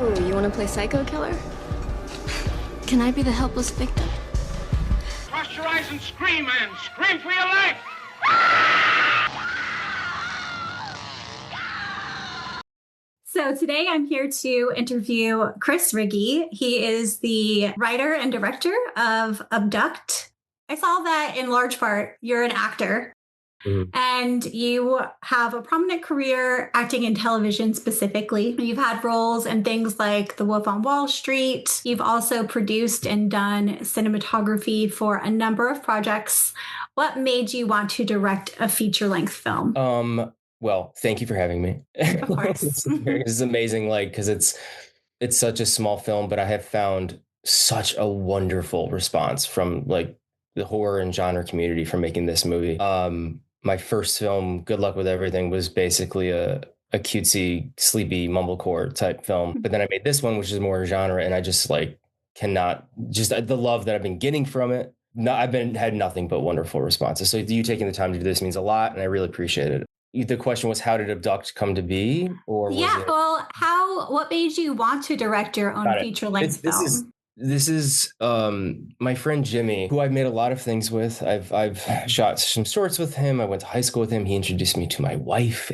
Oh, you want to play psycho killer? Can I be the helpless victim? Cross your eyes and scream, man. Scream for your life. So today I'm here to interview Chris Riggi. He is the writer and director of Abduct. I saw that in large part you're an actor. And you have a prominent career acting in television specifically. You've had roles in things like The Wolf on Wall Street. You've also produced and done cinematography for a number of projects. What made you want to direct a feature-length film? Well, thank you for having me. Of course. This is amazing, because it's such a small film, but I have found such a wonderful response from the horror and genre community for making this movie. My first film, Good Luck with Everything, was basically a cutesy, sleepy mumblecore type film. But then I made this one, which is more genre, and I just cannot the love that I've been getting from it. No, had nothing but wonderful responses. So you taking the time to do this means a lot, and I really appreciate it. The question was, how did Abduct come to be? Or what made you want to direct your own feature-length film? This is my friend Jimmy, who I've made a lot of things with. I've shot some shorts with him. I went to high school with him. He introduced me to my wife,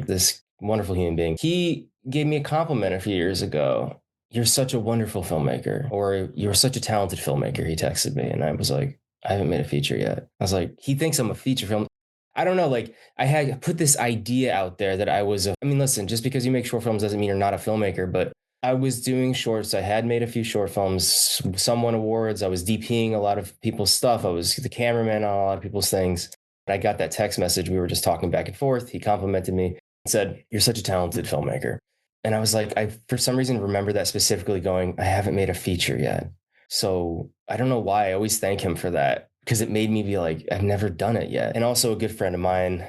this wonderful human being. He gave me a compliment a few years ago. "You're such a wonderful filmmaker," or "You're such a talented filmmaker." He texted me, and I was like, "I haven't made a feature yet." I was like, he thinks I'm a feature film. I don't know, I had put this idea out there that listen, just because you make short films doesn't mean you're not a filmmaker, but I was doing shorts. I had made a few short films. Some won awards. I was DPing a lot of people's stuff. I was the cameraman on a lot of people's things. And I got that text message. We were just talking back and forth. He complimented me and said, "You're such a talented filmmaker." And I was like, I, for some reason, remember that specifically going, I haven't made a feature yet. So I don't know why. I always thank him for that, because it made me be like, I've never done it yet. And also a good friend of mine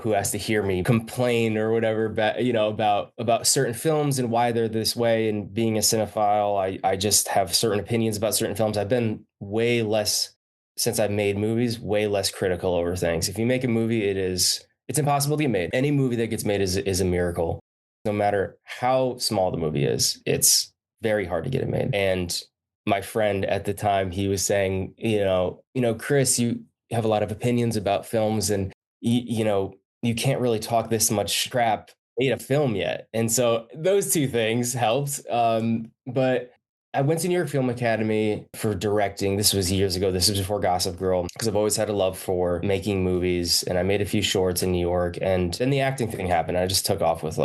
who has to hear me complain or whatever about certain films and why they're this way. And being a cinephile, I just have certain opinions about certain films. I've been way less, since I've made movies, way less critical over things. If you make a movie, it's impossible to get made. Any movie that gets made is a miracle. No matter how small the movie is, it's very hard to get it made. And my friend at the time, he was saying, Chris, you have a lot of opinions about films, and you can't really talk this much crap, made a film yet. And so those two things helped. But I went to New York Film Academy for directing. This was years ago. This was before Gossip Girl, because I've always had a love for making movies, and I made a few shorts in New York. And then the acting thing happened. I just took off with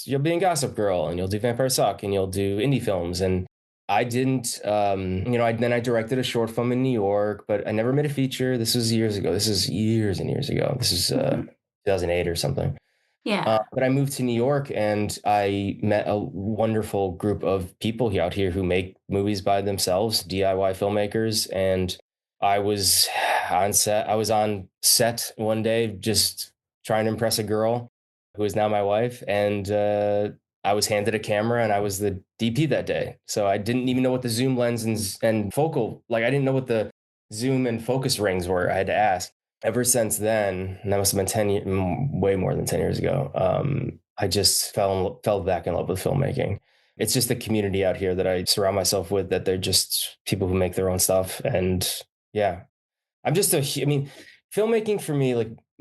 you'll be in Gossip Girl, and you'll do Vampire Suck, and you'll do indie films. And I didn't, then I directed a short film in New York, but I never made a feature. This was years ago. This is years and years ago. This is 2008 or something. Yeah. But I moved to New York, and I met a wonderful group of people out here who make movies by themselves, DIY filmmakers. And I was on set one day, just trying to impress a girl who is now my wife. And I was handed a camera, and I was the DP that day. So I didn't even know what the zoom lens and focal, I didn't know what the zoom and focus rings were. I had to ask. Ever since then, and that must have been 10 years, way more than 10 years ago, I just fell back in love with filmmaking. It's just the community out here that I surround myself with, that they're just people who make their own stuff. And yeah, filmmaking for me,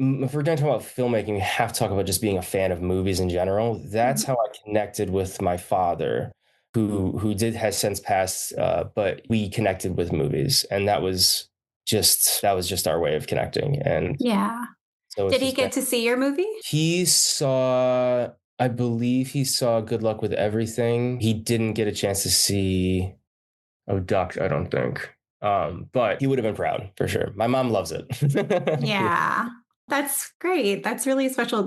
if we're going to talk about filmmaking, we have to talk about just being a fan of movies in general. That's how I connected with my father, who has since passed, but we connected with movies, and that was just our way of connecting. And yeah. So did he get to see your movie? I believe he saw Good Luck with Everything. He didn't get a chance to see Abduct, I don't think. But he would have been proud for sure. My mom loves it. Yeah. That's great. That's really special.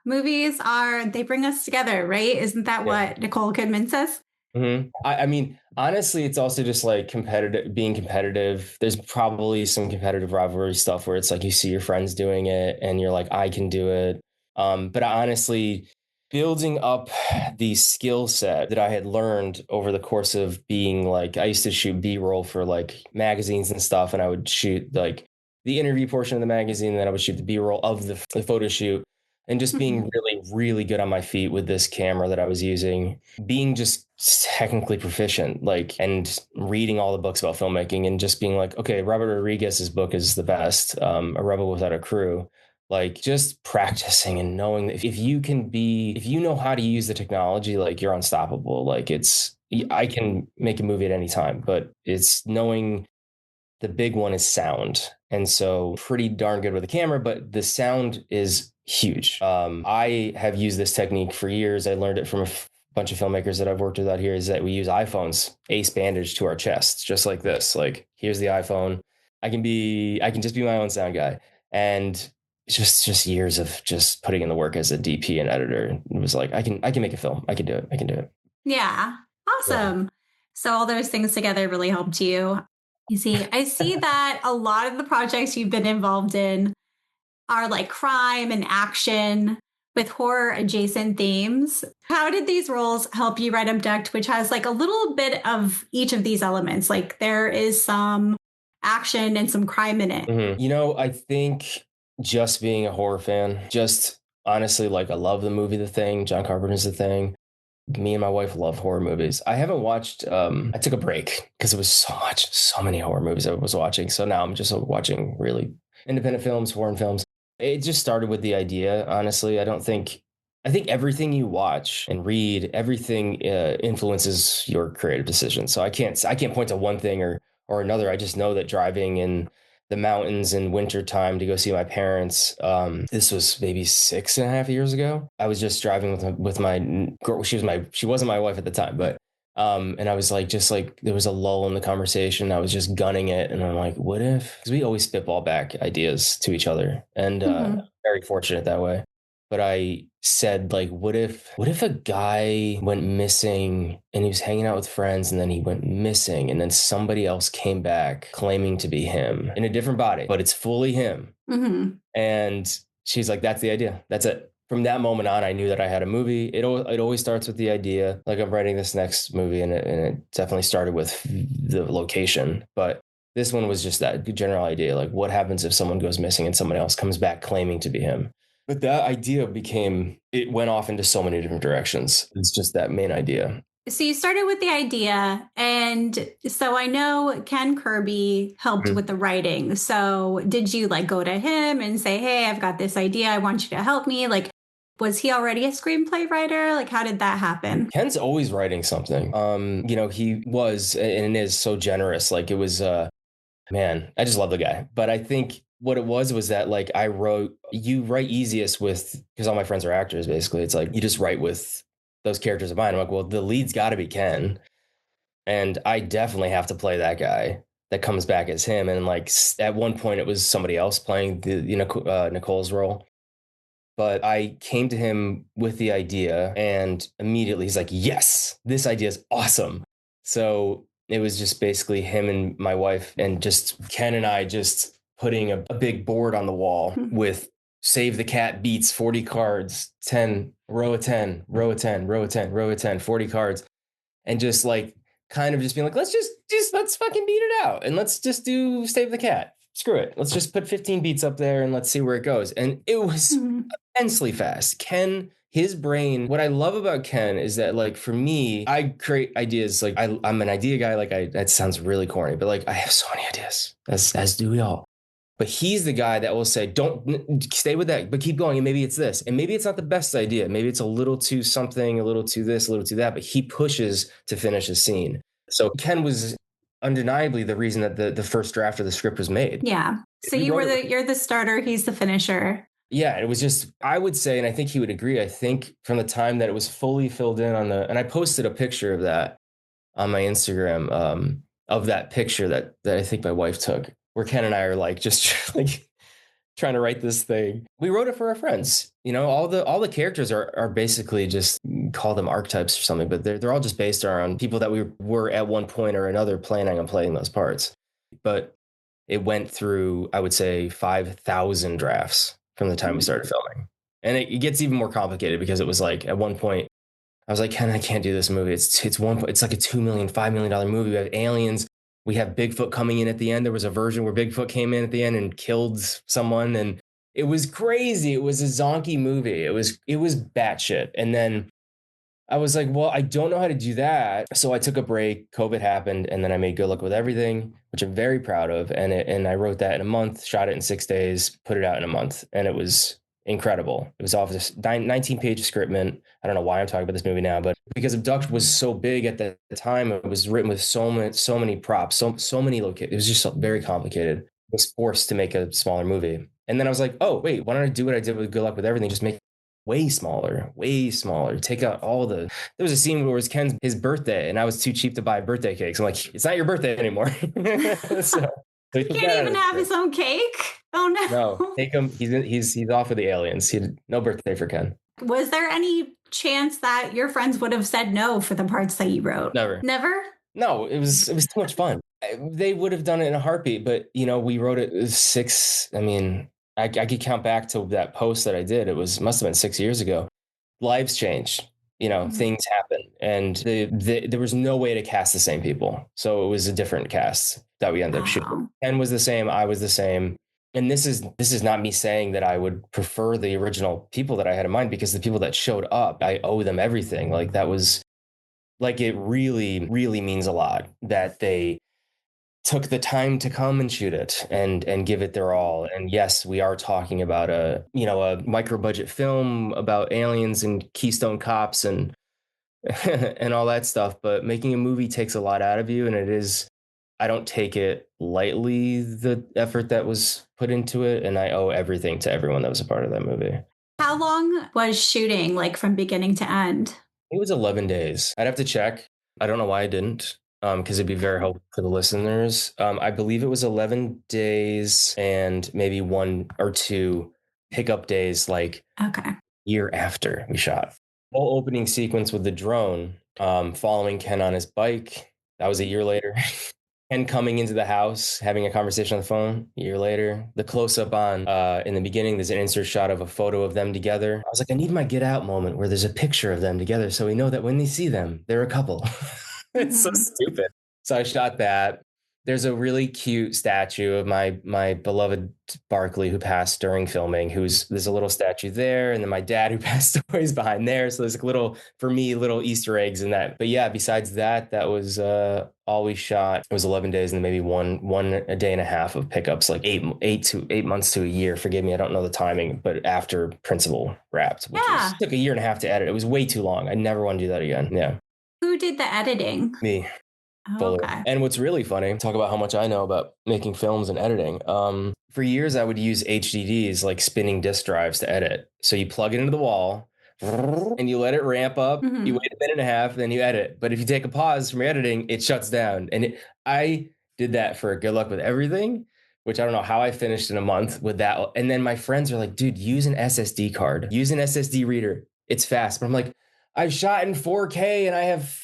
Movies they bring us together, right? Isn't that what Nicole Kidman says? Mm-hmm. I mean, honestly, it's also just being competitive. There's probably some competitive rivalry stuff where it's you see your friends doing it and you're like, I can do it. But honestly, building up the skill set that I had learned over the course of being I used to shoot B-roll for magazines and stuff, and I would shoot the interview portion of the magazine, and then I would shoot the B-roll of the photo shoot. and just being really, really good on my feet with this camera that I was using, being just technically proficient, like, and reading all the books about filmmaking and just being like, okay, Robert Rodriguez's book is the best, A Rebel Without a Crew. Like, just practicing and knowing that if you know how to use the technology, like, you're unstoppable. Like, I can make a movie at any time, but it's knowing the big one is sound. And so pretty darn good with the camera, but the sound is huge. I have used this technique for years. I learned it from a bunch of filmmakers that I've worked with out here, is that we use iPhones, ace bandage to our chests, just like this. Like, here's the iPhone. I can just be my own sound guy. And just years of just putting in the work as a DP and editor. It was like, I can make a film. I can do it. Yeah. Awesome. Yeah. So all those things together really helped you. You see, I see that a lot of the projects you've been involved in are like crime and action with horror adjacent themes. How did these roles help you write Abduct, which has like a little bit of each of these elements? Like, there is some action and some crime in it. Mm-hmm. You know, I think just being a horror fan, just honestly, like, I love the movie The Thing. John Carpenter's The Thing. Me and my wife love horror movies. I haven't watched, I took a break because it was so many horror movies I was watching. So now I'm just watching really independent films, foreign films. It just started with the idea, honestly. I think everything you watch and read, everything influences your creative decisions. So I can't point to one thing or another. I just know that driving in the mountains in wintertime to go see my parents. This was maybe 6.5 years ago. I was just driving with my girl. She wasn't my wife at the time, but and I was like, just like, there was a lull in the conversation. I was just gunning it, and I'm like, what if? Because we always spitball back ideas to each other, and very fortunate that way. But I said, like, what if a guy went missing and he was hanging out with friends, and then he went missing, and then somebody else came back claiming to be him in a different body, but it's fully him. Mm-hmm. And she's like, that's the idea. That's it. From that moment on, I knew that I had a movie. It always starts with the idea. Like, I'm writing this next movie, and it definitely started with the location. But this one was just that general idea. Like, what happens if someone goes missing and someone else comes back claiming to be him? But that idea it went off into so many different directions. It's just that main idea. So you started with the idea, and so I know Ken Kirby helped with the writing. So did you like go to him and say, hey, I've got this idea, I want you to help me? Like, was he already a screenplay writer? Like, how did that happen? Ken's always writing something. He was and is so generous. Like, it was, man, I just love the guy. But I think what it was that, like, you write easiest with, because all my friends are actors, basically. It's like, you just write with those characters of mine. I'm like, well, the lead's got to be Ken. And I definitely have to play that guy that comes back as him. And like, at one point it was somebody else playing Nicole's role. But I came to him with the idea, and immediately he's like, yes, this idea is awesome. So it was just basically him and my wife, and just Ken and I just putting a big board on the wall with Save the Cat Beats, 40 cards, 10, row of 10, row of 10, row of 10, row of 10, 40 cards. And just like, kind of just being like, let's fucking beat it out. And let's just do Save the Cat. Screw it. Let's just put 15 beats up there and let's see where it goes. And it was immensely fast. Ken, his brain, what I love about Ken is that, like, for me, I create ideas. Like, I'm an idea guy. Like, that sounds really corny, but like, I have so many ideas, as do we all. But he's the guy that will say, don't stay with that, but keep going. And maybe it's this. And maybe it's not the best idea. Maybe it's a little too something, a little too this, a little too that, but he pushes to finish a scene. So Ken was undeniably the reason that the first draft of the script was made. Yeah. So you're the starter, he's the finisher. Yeah, it was just, I would say, and I think he would agree, I think from the time that it was fully filled in and I posted a picture of that on my Instagram, of that picture that I think my wife took, where Ken and I are like, just like trying to write this thing. We wrote it for our friends. You know, all the characters are basically, just call them archetypes or something, but they're all just based around people that we were at one point or another planning on playing those parts. But it went through, I would say, 5,000 drafts from the time we started filming. And it gets even more complicated, because it was like, at one point, I was like, Ken, I can't do this movie. It's like a $2 million, $5 million movie. We have aliens. We have Bigfoot coming in at the end. There was a version where Bigfoot came in at the end and killed someone. And It was crazy. It was a zonky movie. It was batshit. And then I was like, well, I don't know how to do that. So I took a break. COVID happened, and then I made Good Luck with Everything, which I'm very proud of. And I wrote that in a month, shot it in 6 days, put it out in a month, and it was incredible. It was off this 19-page scriptment. I don't know why I'm talking about this movie now, but because Abduct was so big at the time, it was written with so many props, so many locations. It was just very complicated. I was forced to make a smaller movie. And then I was like, oh, wait, why don't I do what I did with Good Luck with Everything? Just make way smaller, way smaller. Take out all the. There was a scene where it was his birthday, and I was too cheap to buy birthday cakes. I'm like, it's not your birthday anymore. So he can't even have his own cake. Oh no! No, take him. He's off with the aliens. No birthday for Ken. Was there any chance that your friends would have said no for the parts that you wrote? Never. Never? No, it was too much fun. They would have done it in a heartbeat, but we wrote it 6. I mean, I could count back to that post that I did. Must have been 6 years ago. Lives changed. Things happen, and there was no way to cast the same people. So it was a different cast that we ended up shooting. Ken was the same. I was the same. And this is not me saying that I would prefer the original people that I had in mind, because the people that showed up, I owe them everything. Like, that was like, it really, really means a lot that they took the time to come and shoot it and give it their all. And yes, we are talking about a micro budget film about aliens and Keystone Cops and and all that stuff. But making a movie takes a lot out of you, and I don't take it lightly, the effort that was put into it, and I owe everything to everyone that was a part of that movie. How long was shooting, like, from beginning to end? It was 11 days. I'd have to check. I don't know why I didn't, because it'd be very helpful for the listeners. I believe it was 11 days and maybe 1 or 2 pickup days, like year after we shot. Whole opening sequence with the drone, following Ken on his bike. That was a year later. Ken coming into the house, having a conversation on the phone, a year later. The close-up on, in the beginning, there's an insert shot of a photo of them together. I was like, I need my Get Out moment where there's a picture of them together so we know that when they see them, they're a couple. It's so stupid. So I shot that. There's a really cute statue of my beloved Barkley, who passed during filming, there's a little statue there. And then my dad, who passed away, is behind there. So there's like little Easter eggs in that. But yeah, besides that, that was all we shot. It was 11 days and then maybe one a day and a half of pickups, like 8 months to a year. Forgive me, I don't know the timing, but after principal wrapped, which took a year and a half to edit. It was way too long. I never want to do that again. Yeah. Who did the editing? Me. Okay. And what's really funny, talk about how much I know about making films and editing. For years, I would use HDDs, like spinning disk drives, to edit. So you plug it into the wall and you let it ramp up. You wait a minute and a half, then you edit. But if you take a pause from your editing, it shuts down. And I did that for Good Luck with Everything, which I don't know how I finished in a month with that. And then my friends are like, dude, use an SSD card. Use an SSD reader. It's fast. But I'm like, I've shot in 4K and I have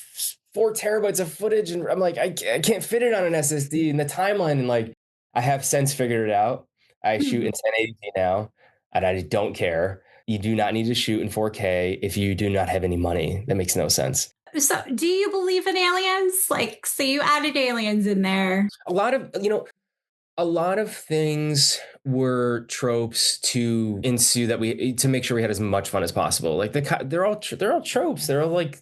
4 terabytes of footage, and I'm like, I can't fit it on an SSD in the timeline. And like, I have since figured it out. I shoot in 1080p now, and I don't care. You do not need to shoot in 4K if you do not have any money. That makes no sense. So, do you believe in aliens? Like, so you added aliens in there. A lot of things were tropes to ensue to make sure we had as much fun as possible. Like they're all tropes. They're all like.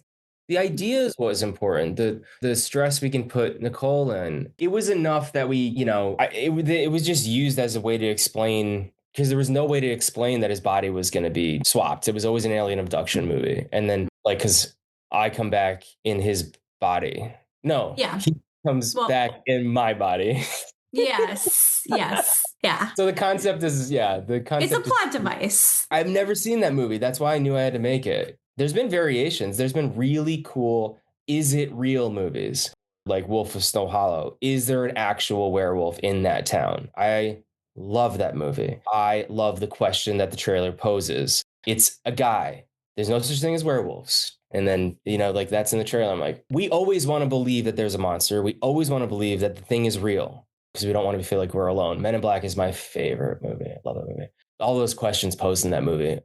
The ideas was important. The stress we can put Nicole in. It was enough that it was just used as a way to explain, because there was no way to explain that his body was going to be swapped. It was always an alien abduction movie. And then, like, because I come back in his body. No, he comes back in my body. Yes. Yeah. So the concept is, it's a plot device. I've never seen that movie. That's why I knew I had to make it. There's been variations. There's been really cool, is it real movies? Like Wolf of Snow Hollow. Is there an actual werewolf in that town? I love that movie. I love the question that the trailer poses. It's a guy. There's no such thing as werewolves. And then, like, that's in the trailer. I'm like, we always want to believe that there's a monster. We always want to believe that the thing is real, because we don't want to feel like we're alone. Men in Black is my favorite movie. I love that movie. All those questions posed in that movie.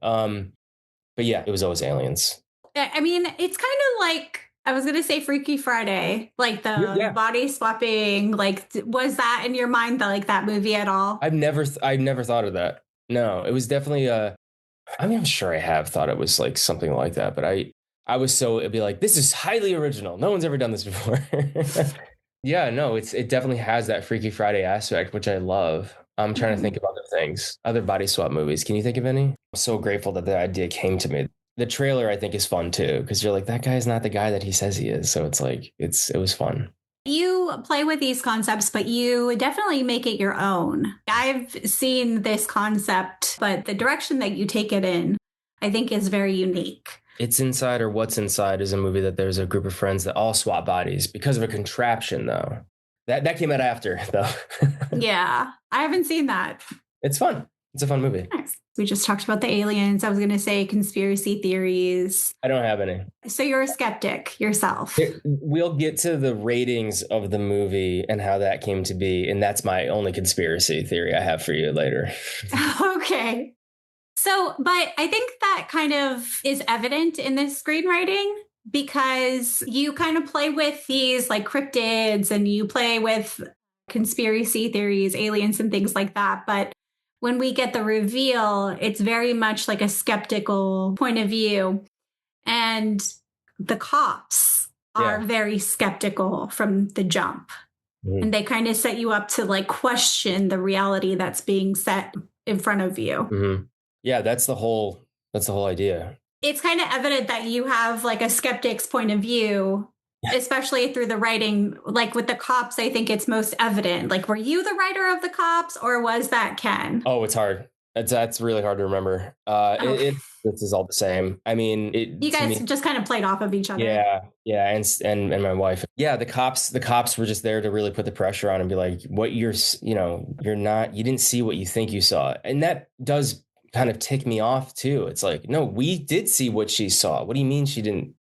But yeah, it was always aliens. I mean, it's kind of like, I was going to say Freaky Friday, like the body swapping. Like, was that in your mind, that movie at all? I've never thought of that. No, it was definitely I mean, I'm sure I have thought it was like something like that, but I was so it'd be like, this is highly original. No one's ever done this before. Yeah, no, it definitely has that Freaky Friday aspect, which I love. I'm trying to think of other things, other body swap movies. Can you think of any? I'm so grateful that the idea came to me. The trailer, I think, is fun too, because you're like, that guy's not the guy that he says he is. So it's like, it was fun. You play with these concepts, but you definitely make it your own. I've seen this concept, but the direction that you take it in, I think is very unique. It's Inside or What's Inside is a movie that there's a group of friends that all swap bodies because of a contraption, though. That came out after, though. Yeah, I haven't seen that. It's fun. It's a fun movie. Nice. We just talked about the aliens. I was going to say conspiracy theories. I don't have any. So you're a skeptic yourself. We'll get to the ratings of the movie and how that came to be. And that's my only conspiracy theory I have for you later. Okay. So, but I think that kind of is evident in this screenwriting because you kind of play with these like cryptids and you play with conspiracy theories, aliens, and things like that. But when we get the reveal, it's very much like a skeptical point of view. And the cops are very skeptical from the jump. Mm-hmm. And they kind of set you up to like question the reality that's being set in front of you. Mm-hmm. Yeah, that's the whole idea. It's kind of evident that you have like a skeptic's point of view, especially through the writing. Like with the cops, I think it's most evident. Like, were you the writer of the cops or was that Ken? Oh, it's hard. That's really hard to remember. This is all the same. I mean, you guys just kind of played off of each other. Yeah, and my wife. Yeah, the cops were just there to really put the pressure on and be like, what you didn't see what you think you saw. And that does kind of tick me off too. It's like, no, we did see what she saw. What do you mean she didn't?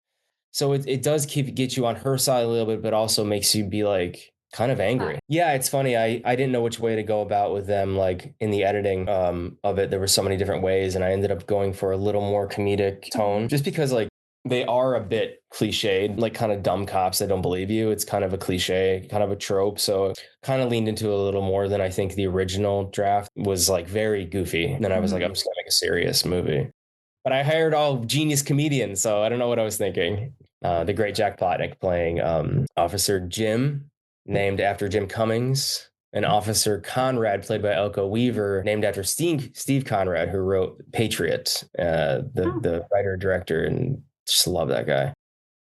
So it does get you on her side a little bit, but also makes you be like kind of angry. Yeah, it's funny. I didn't know which way to go about with them. Like in the editing of it, there were so many different ways, and I ended up going for a little more comedic tone, just because like they are a bit cliched, like kind of dumb cops that don't believe you. It's kind of a cliche, kind of a trope. So kind of leaned into it a little more than I think the original draft was, like very goofy. And then I was like, I'm just gonna make a serious movie. But I hired all genius comedians, so I don't know what I was thinking. The great Jack Plotnick playing Officer Jim, named after Jim Cummings, and Officer Conrad, played by Elko Weaver, named after Steve Conrad, who wrote Patriot, the writer-director, and just love that guy.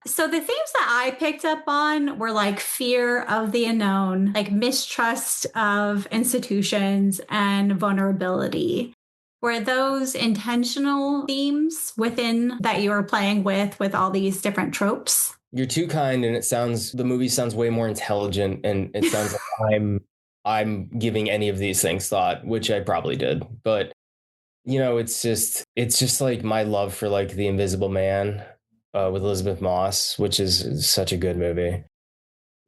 So the themes that I picked up on were like fear of the unknown, like mistrust of institutions, and vulnerability. Were those intentional themes within that you were playing with all these different tropes? You're too kind, and the movie sounds way more intelligent, and it sounds like I'm giving any of these things thought, which I probably did. But it's just like my love for like The Invisible Man with Elizabeth Moss, which is such a good movie.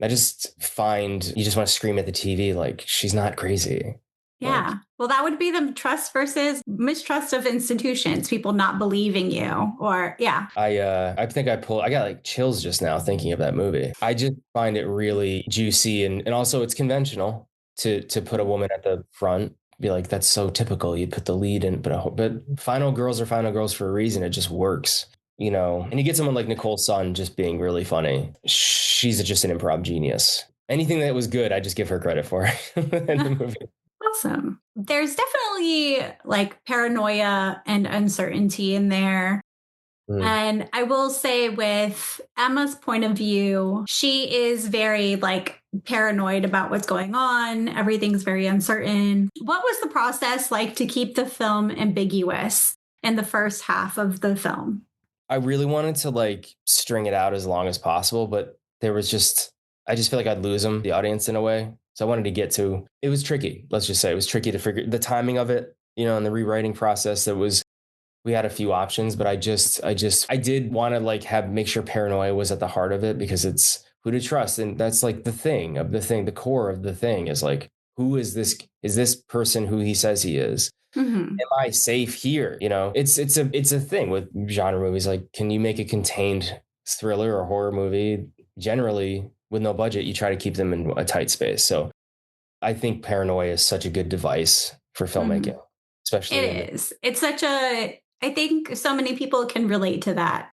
I just find you just want to scream at the TV like, she's not crazy. Yeah. Like, well, that would be the trust versus mistrust of institutions, people not believing you, or yeah. I think I got like chills just now thinking of that movie. I just find it really juicy, and also it's conventional to put a woman at the front. Be like, that's so typical. You'd put the lead in, but final girls are final girls for a reason. It just works, and you get someone like Nicole Sun just being really funny. She's just an improv genius. Anything that was good, I just give her credit for in the movie. Awesome. There's definitely like paranoia and uncertainty in there. And I will say with Emma's point of view, she is very like paranoid about what's going on. Everything's very uncertain. What was the process like to keep the film ambiguous in the first half of the film? I really wanted to like string it out as long as possible, but I just feel like I'd lose the audience in a way. So I wanted to it was tricky. Let's just say it was tricky to figure the timing of it, in the rewriting process. We had a few options, but I did want to like make sure paranoia was at the heart of it, because it's who to trust. And that's like the core of the thing is like, who is this person who he says he is? Mm-hmm. Am I safe here? It's a thing with genre movies. Like, can you make a contained thriller or horror movie? Generally, with no budget, you try to keep them in a tight space. So I think paranoia is such a good device for filmmaking. especially It is. It's such a, I think so many people can relate to that.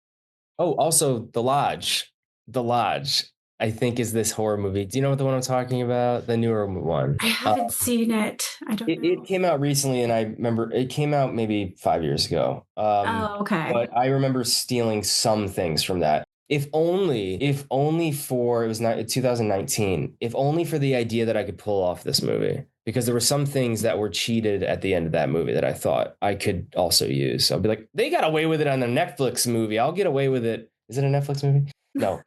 Oh, also The Lodge. The Lodge, I think, is this horror movie. Do you know what the one I'm talking about? The newer one. I haven't seen it. I don't It, know. it came out recently, and I remember it came out maybe 5 years ago. Oh, okay. But I remember stealing some things from that. If only for it was not 2019. If only for the idea that I could pull off this movie, because there were some things that were cheated at the end of that movie that I thought I could also use. I'll be like, they got away with it on the Netflix movie. I'll get away with it. Is it a Netflix movie? No.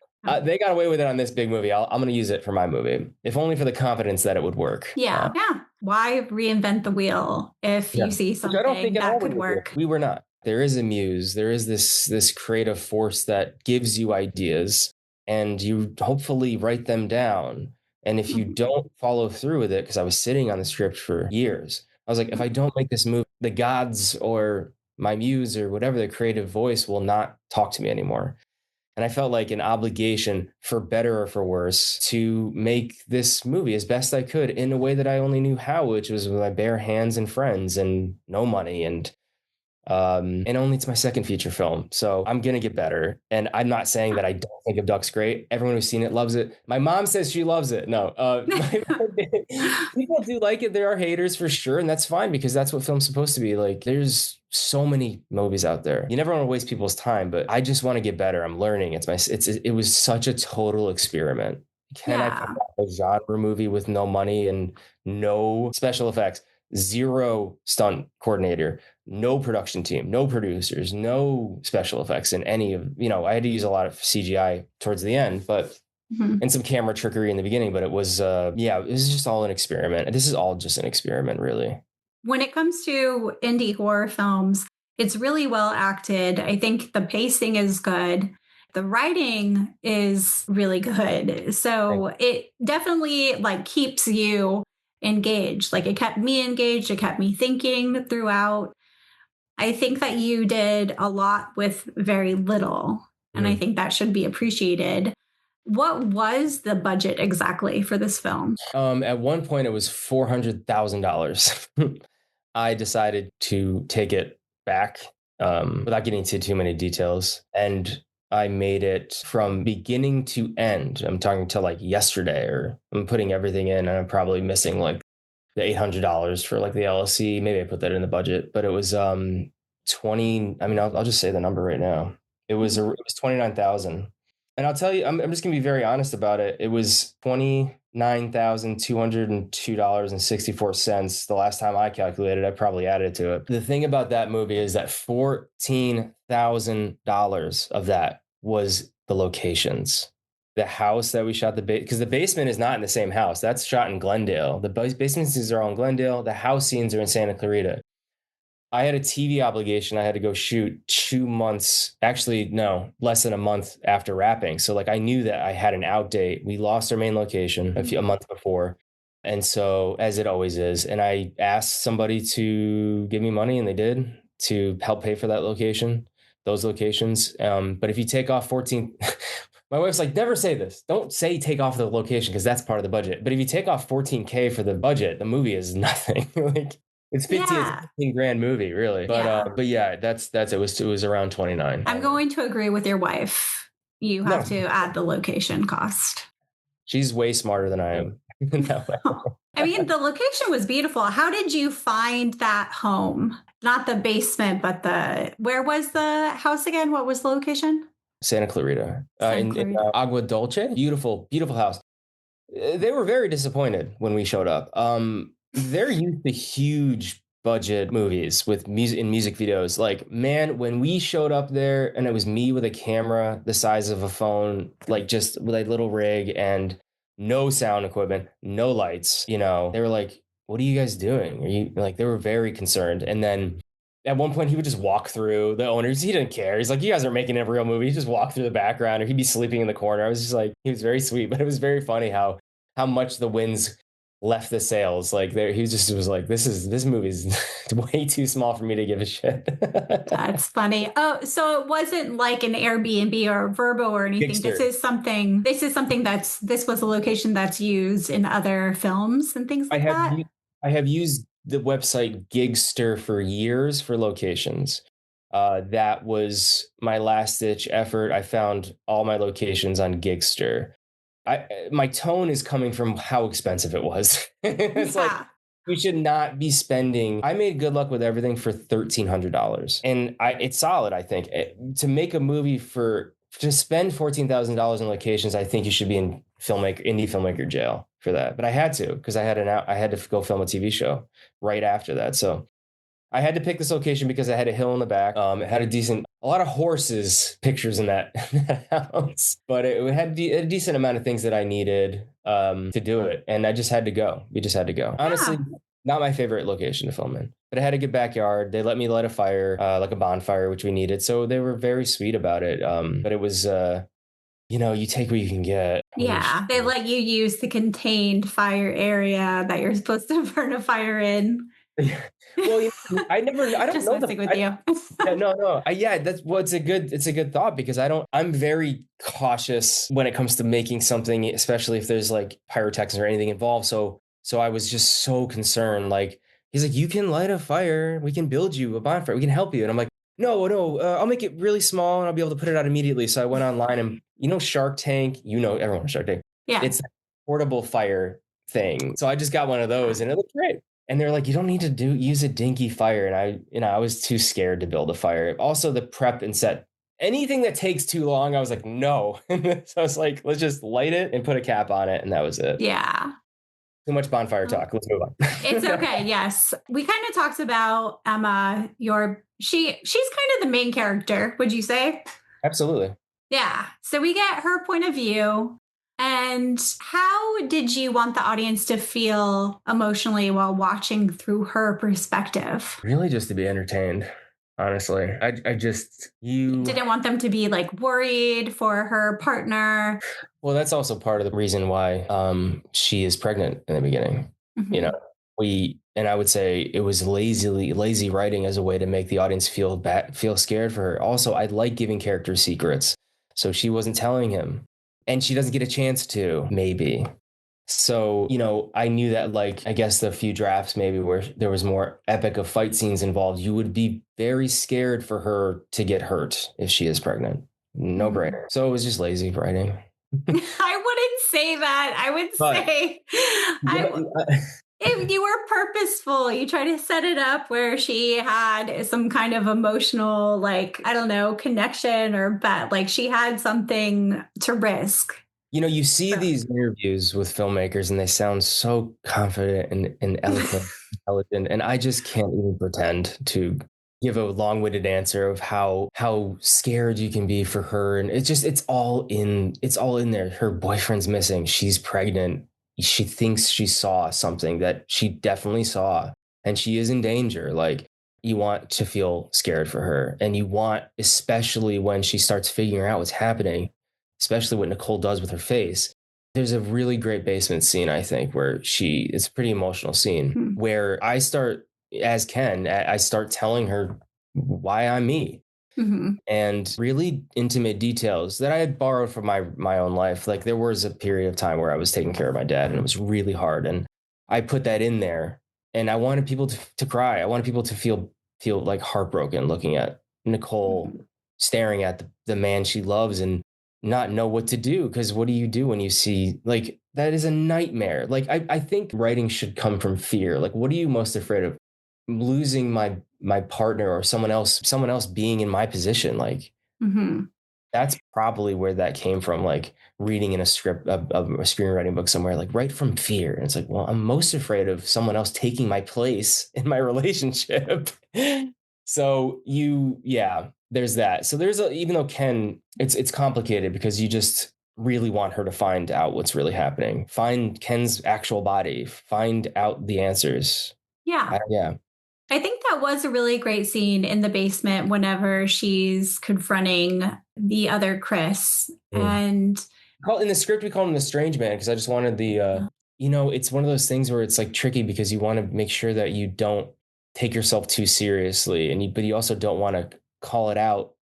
They got away with it on this big movie. I'm going to use it for my movie, if only for the confidence that it would work. Yeah. Why reinvent the wheel if you see something I don't think that could work? We were not. There is a muse. There is this creative force that gives you ideas, and you hopefully write them down. And if you don't follow through with it, because I was sitting on the script for years, I was like, if I don't make this movie, the gods or my muse or whatever, the creative voice will not talk to me anymore. And I felt like an obligation, for better or for worse, to make this movie as best I could in a way that I only knew how, which was with my bare hands and friends and no money. And only it's my second feature film. So I'm going to get better. And I'm not saying that I don't think Abduct's great. Everyone who's seen it loves it. My mom says she loves it. No, people do like it. There are haters for sure. And that's fine, because that's what film's supposed to be. Like, there's so many movies out there. You never want to waste people's time, but I just want to get better. I'm learning. It was such a total experiment. I come out a genre movie with no money and no special effects, zero stunt coordinator, no production team, no producers, no special effects in any of, I had to use a lot of CGI towards the end, but and some camera trickery in the beginning, but it was, it was just all an experiment. This is all just an experiment, really. When it comes to indie horror films, it's really well acted. I think the pacing is good. The writing is really good. So it definitely keeps you engaged. It kept me engaged. It kept me thinking throughout. I think that you did a lot with very little, and I think that should be appreciated. What was the budget exactly for this film? At one point, it was $400,000. I decided to take it back without getting into too many details. And I made it from beginning to end. I'm talking to yesterday, or I'm putting everything in, and I'm probably missing the $800 for the LLC. Maybe I put that in the budget, but it was 20. I mean, I'll just say the number right now. It was 29,000. And I'll tell you, I'm just gonna be very honest about it. It was $29,202.64. The last time I calculated, I probably added to it. The thing about that movie is that $14,000 of that was the locations. The house that we shot because the basement is not in the same house. That's shot in Glendale. The basement scenes are all in Glendale. The house scenes are in Santa Clarita. I had a TV obligation. I had to go shoot 2 months, actually, no, less than a month after wrapping. So I knew that I had an out date. We lost our main location a month before. And so, as it always is, and I asked somebody to give me money, and they did, to help pay for those locations. But if you take off 14, my wife's like, never say this. Don't say take off the location, because that's part of the budget. But if you take off $14K for the budget, the movie is nothing. It's 15 grand movie, really. But yeah, that's it. It was around 29. I'm going to agree with your wife. You have to add the location cost. She's way smarter than I am. I mean, the location was beautiful. How did you find that home? Not the basement, but where was the house again? What was the location? Santa Clarita. In Agua Dulce. Beautiful, beautiful house. They were very disappointed when we showed up. They're used to huge budget movies with music videos. When we showed up there, and it was me with a camera the size of a phone, just with a little rig and no sound equipment, no lights, they were like, what are you guys doing? Are you they were very concerned. And then at one point he would just walk through, the owners, he didn't care. He's like, you guys are making a real movie. He'd just walk through the background, or he'd be sleeping in the corner. I was just he was very sweet, but it was very funny how much the winds left the sails. He was like, this movie's way too small for me to give a shit. That's funny. Oh, so it wasn't like an Airbnb or a Vrbo or anything. This was a location that's used in other films and things like that. I have used the website Gigster for years for locations. That was my last ditch effort. I found all my locations on Gigster. My tone is coming from how expensive it was. It's like, we should not be spending. I made Good Luck with Everything for $1,300, and it's solid. I think to make a movie to spend $14,000 in locations, I think you should be in indie filmmaker jail for that. But I had to, because I had to go film a TV show right after that. So I had to pick this location because it had a hill in the back. It had a lot of horses pictures in that house, but it had a decent amount of things that I needed to do it. And I just had to go. We just had to go. Honestly, not my favorite location to film in, but it had a good backyard. They let me light a fire, like a bonfire, which we needed. So they were very sweet about it. But it was, you take what you can get. Yeah. They let you use the contained fire area that you're supposed to burn a fire in. Well, I don't just know messing with you. No. It's a good thought, because I'm very cautious when it comes to making something, especially if there's like pyrotechnics or anything involved. So I was just so concerned. Like, he's like, you can light a fire. We can build you a bonfire. We can help you. And I'm like, no, I'll make it really small and I'll be able to put it out immediately. So I went online and, Shark Tank, everyone on Shark Tank. Yeah. It's a portable fire thing. So I just got one of those and it looked great. And they're like, you don't need to use a dinky fire. And I was too scared to build a fire. Also, the prep and set, anything that takes too long, I was like, no. So I was like, let's just light it and put a cap on it. And that was it. Yeah. Too much bonfire talk. Let's move on. It's okay. Yes. We kind of talked about Emma. She's kind of the main character, would you say? Absolutely. Yeah. So we get her point of view. And how did you want the audience to feel emotionally while watching through her perspective? Really just to be entertained, honestly. You didn't want them to be like worried for her partner. Well, that's also part of the reason why she is pregnant in the beginning. Mm-hmm. And I would say it was lazy writing as a way to make the audience feel scared for her. Also, I like giving characters secrets. So she wasn't telling him. And she doesn't get a chance to, maybe. So, I knew that, like, I guess the few drafts maybe where there was more epic of fight scenes involved, you would be very scared for her to get hurt if she is pregnant. No brainer. So it was just lazy writing. I wouldn't say that. I would say if you were purposeful, you try to set it up where she had some kind of emotional, like, I don't know, connection or bet, like she had something to risk. You see these interviews with filmmakers and they sound so confident and eloquent, intelligent, and I just can't even pretend to give a long-winded answer of how scared you can be for her. And it's all in there. Her boyfriend's missing. She's pregnant. She thinks she saw something that she definitely saw, and she is in danger. Like, you want to feel scared for her, and you want, especially when she starts figuring out what's happening, especially what Nicole does with her face. There's a really great basement scene, I think, where it's a pretty emotional scene where I start, as Ken, I start telling her why I'm me. Mm-hmm. And really intimate details that I had borrowed from my own life. Like, there was a period of time where I was taking care of my dad and it was really hard. And I put that in there, and I wanted people to cry. I wanted people to feel like heartbroken looking at Nicole staring at the man she loves and not know what to do. Because what do you do when you see, like, that is a nightmare. Like, I think writing should come from fear. Like, what are you most afraid of? Losing my partner or someone else being in my position. Like, that's probably where that came from. Like, reading in a script of a screenwriting book somewhere, like, right from fear. And it's like, well, I'm most afraid of someone else taking my place in my relationship. So there's that. So even though Ken, it's complicated because you just really want her to find out what's really happening, find Ken's actual body, find out the answers. Yeah. I think that was a really great scene in the basement whenever she's confronting the other Chris. And in the script, we call him the strange man because I just wanted it's one of those things where it's like tricky because you want to make sure that you don't take yourself too seriously, but you also don't want to call it out.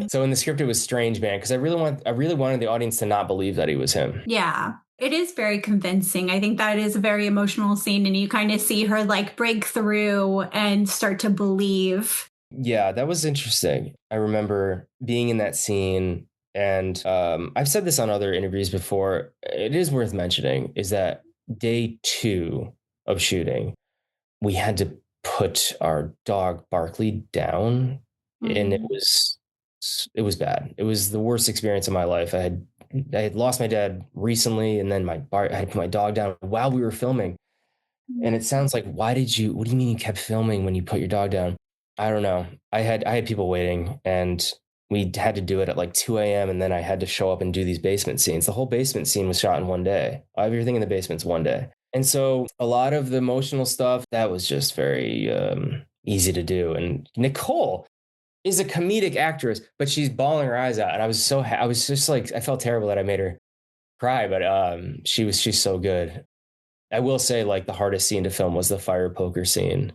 So in the script, it was strange man because I really wanted the audience to not believe that he was him. Yeah. It is very convincing. I think that is a very emotional scene, and you kind of see her like break through and start to believe. Yeah, that was interesting. I remember being in that scene, and I've said this on other interviews before. It is worth mentioning is that day 2 of shooting, we had to put our dog Barkley down, and Mhm. it was bad. It was the worst experience of my life. I had lost my dad recently, and then I had put my dog down while we were filming. And it sounds like, what do you mean you kept filming when you put your dog down? I don't know. I had people waiting, and we had to do it at like 2 a.m. And then I had to show up and do these basement scenes. The whole basement scene was shot in one day. Everything in the basement's one day. And so a lot of the emotional stuff, that was just very easy to do. And Nicole is a comedic actress, but she's bawling her eyes out. And I was just like, I felt terrible that I made her cry, but she's so good. I will say, like, the hardest scene to film was the fire poker scene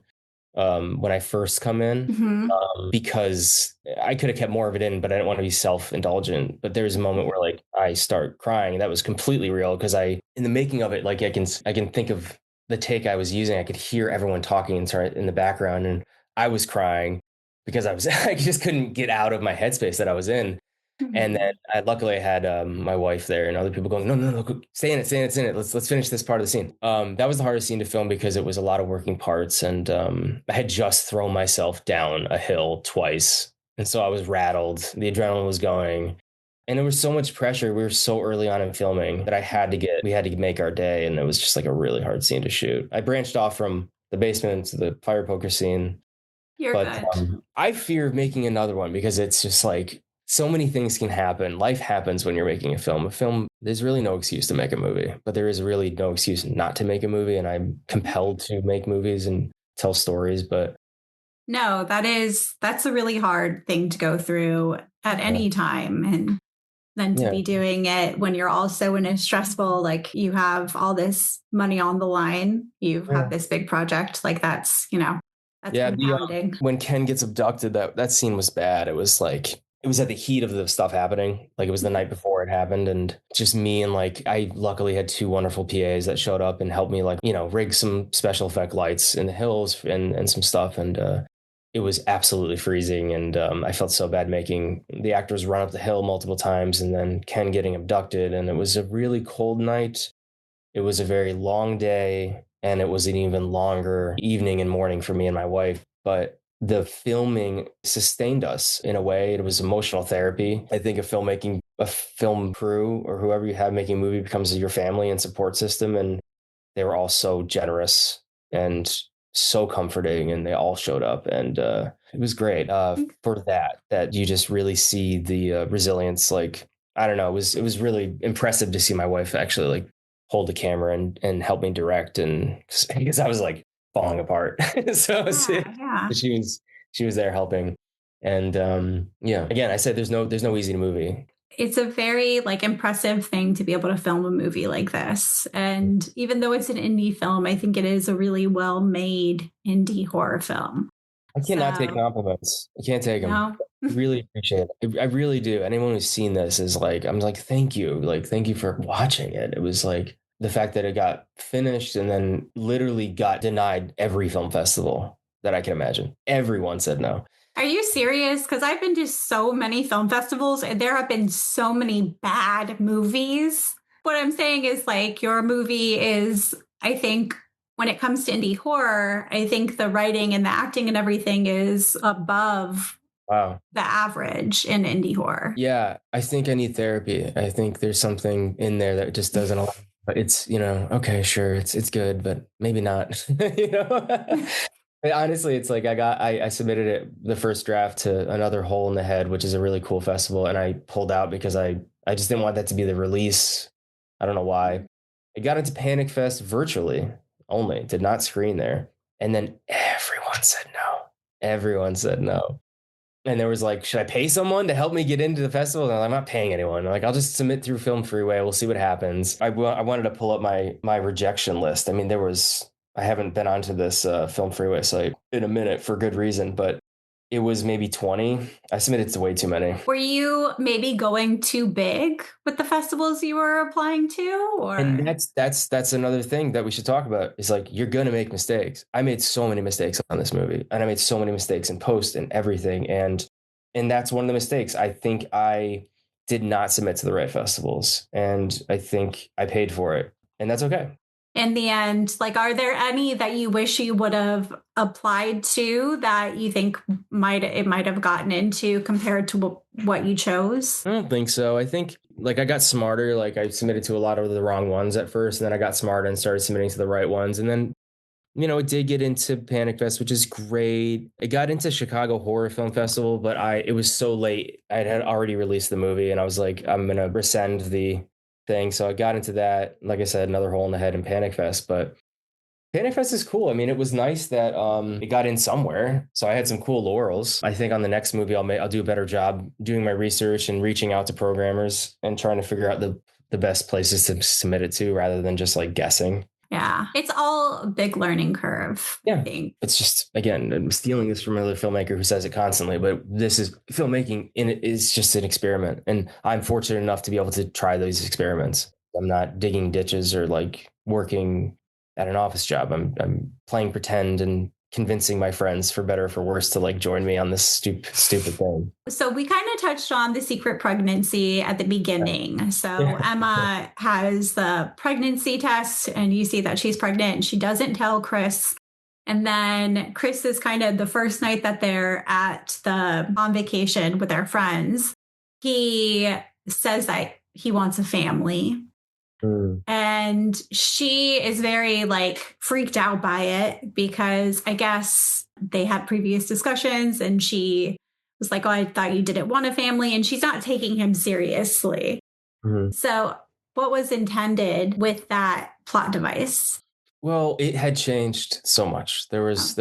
when I first come in, Mhm. because I could have kept more of it in, but I didn't want to be self-indulgent. But there's a moment where like I start crying, and that was completely real because in the making of it, like I can think of the take I was using. I could hear everyone talking in the background, and I was crying because I just couldn't get out of my headspace that I was in. And then Mhm. luckily I had my wife there and other people going, no, stay in it, stay in it, stay in it. Let's finish this part of the scene. That was the hardest scene to film because it was a lot of working parts, and I had just thrown myself down a hill twice, and so I was rattled. The adrenaline was going, and there was so much pressure. We were so early on in filming that we had to make our day, and it was just like a really hard scene to shoot. I branched off from the basement to the fire poker scene, You're but good. I fear making another one because it's just like so many things can happen. Life happens when you're making a film. A film, there's really no excuse to make a movie, but there is really no excuse not to make a movie. And I'm compelled to make movies and tell stories. But No, that's a really hard thing to go through at yeah, any time. And then to yeah, be doing it when you're also in a stressful, like you have all this money on the line, you yeah. have this big project, like that's Yeah, compounding. when Ken gets abducted, that scene was bad. It was like it was at the heat of the stuff happening. Like it was the night before it happened, and just me and like I luckily had two wonderful PAs that showed up and helped me like rig some special effect lights in the hills and some stuff, and it was absolutely freezing, and I felt so bad making the actors run up the hill multiple times, and then Ken getting abducted, and it was a really cold night. It was a very long day, and it was an even longer evening and morning for me and my wife. But the filming sustained us in a way. It was emotional therapy. I think a film crew or whoever you have making a movie becomes your family and support system. And they were all so generous and so comforting, and they all showed up. And it was great for that you just really see the resilience. Like, I don't know, it was really impressive to see my wife actually like hold the camera and help me direct, and because I was like falling apart. So Yeah, yeah. she was there helping. And yeah, again, I said there's no easy movie. It's a very like impressive thing to be able to film a movie like this. And even though it's an indie film, I think it is a really well made indie horror film. I cannot take So, compliments. I can't take them. no. I really appreciate it. I really do. Anyone who's seen this is like, I'm like, thank you. Like, thank you for watching it. It was like the fact that it got finished and then literally got denied every film festival that I can imagine. Everyone said no. Are you serious? Because I've been to so many film festivals and there have been so many bad movies. What I'm saying is, like, your movie is, I think, when it comes to indie horror, I think the writing and the acting and everything is above Wow. the average in indie horror. Yeah, I think I need therapy. I think there's something in there that just doesn't allow. But it's, okay, sure, it's good, but maybe not. you know. But honestly, it's like I submitted it the first draft to another Hole in the Head, which is a really cool festival, and I pulled out because I just didn't want that to be the release. I don't know why. It got into Panic Fest virtually only, did not screen there, and then everyone said no. Everyone said no. And there was like, should I pay someone to help me get into the festival? And I'm not paying anyone. I'm like, I'll just submit through Film Freeway. We'll see what happens. I wanted to pull up my rejection list. I mean, I haven't been onto this Film Freeway site in a minute for good reason, but it was maybe 20. I submitted to way too many. Were you maybe going too big with the festivals you were applying to, or? And that's another thing that we should talk about is like, you're going to make mistakes. I made so many mistakes on this movie, and I made so many mistakes in post and everything. And that's one of the mistakes. I think I did not submit to the right festivals, and I think I paid for it, and that's okay. In the end, like, are there any that you wish you would have applied to that you think might have gotten into compared to what you chose? I don't think so. I think like I got smarter. Like I submitted to a lot of the wrong ones at first, and then I got smarter and started submitting to the right ones. And then, it did get into Panic Fest, which is great. It got into Chicago Horror Film Festival, but it was so late. I had already released the movie, and I was like, I'm gonna rescind the thing. So I got into that. Like I said, another hole in the head in Panic Fest, but Panic Fest is cool. I mean, it was nice that it got in somewhere. So I had some cool laurels. I think on the next movie, I'll do a better job doing my research and reaching out to programmers and trying to figure out the best places to submit it to rather than just like guessing. Yeah, it's all a big learning curve. Yeah, it's just, again, I'm stealing this from another filmmaker who says it constantly, but this is filmmaking, and it is just an experiment. And I'm fortunate enough to be able to try those experiments. I'm not digging ditches or like working at an office job. I'm playing pretend and convincing my friends, for better or for worse, to like join me on this stupid thing. So we kind of touched on the secret pregnancy at the beginning. So Emma has the pregnancy test, and you see that she's pregnant, and she doesn't tell Chris. And then Chris is kind of the first night that they're on vacation with their friends. He says that he wants a family. And she is very like freaked out by it because I guess they had previous discussions, and she was like, oh, I thought you didn't want a family. And she's not taking him seriously. So what was intended with that plot device? Well, it had changed so much. There was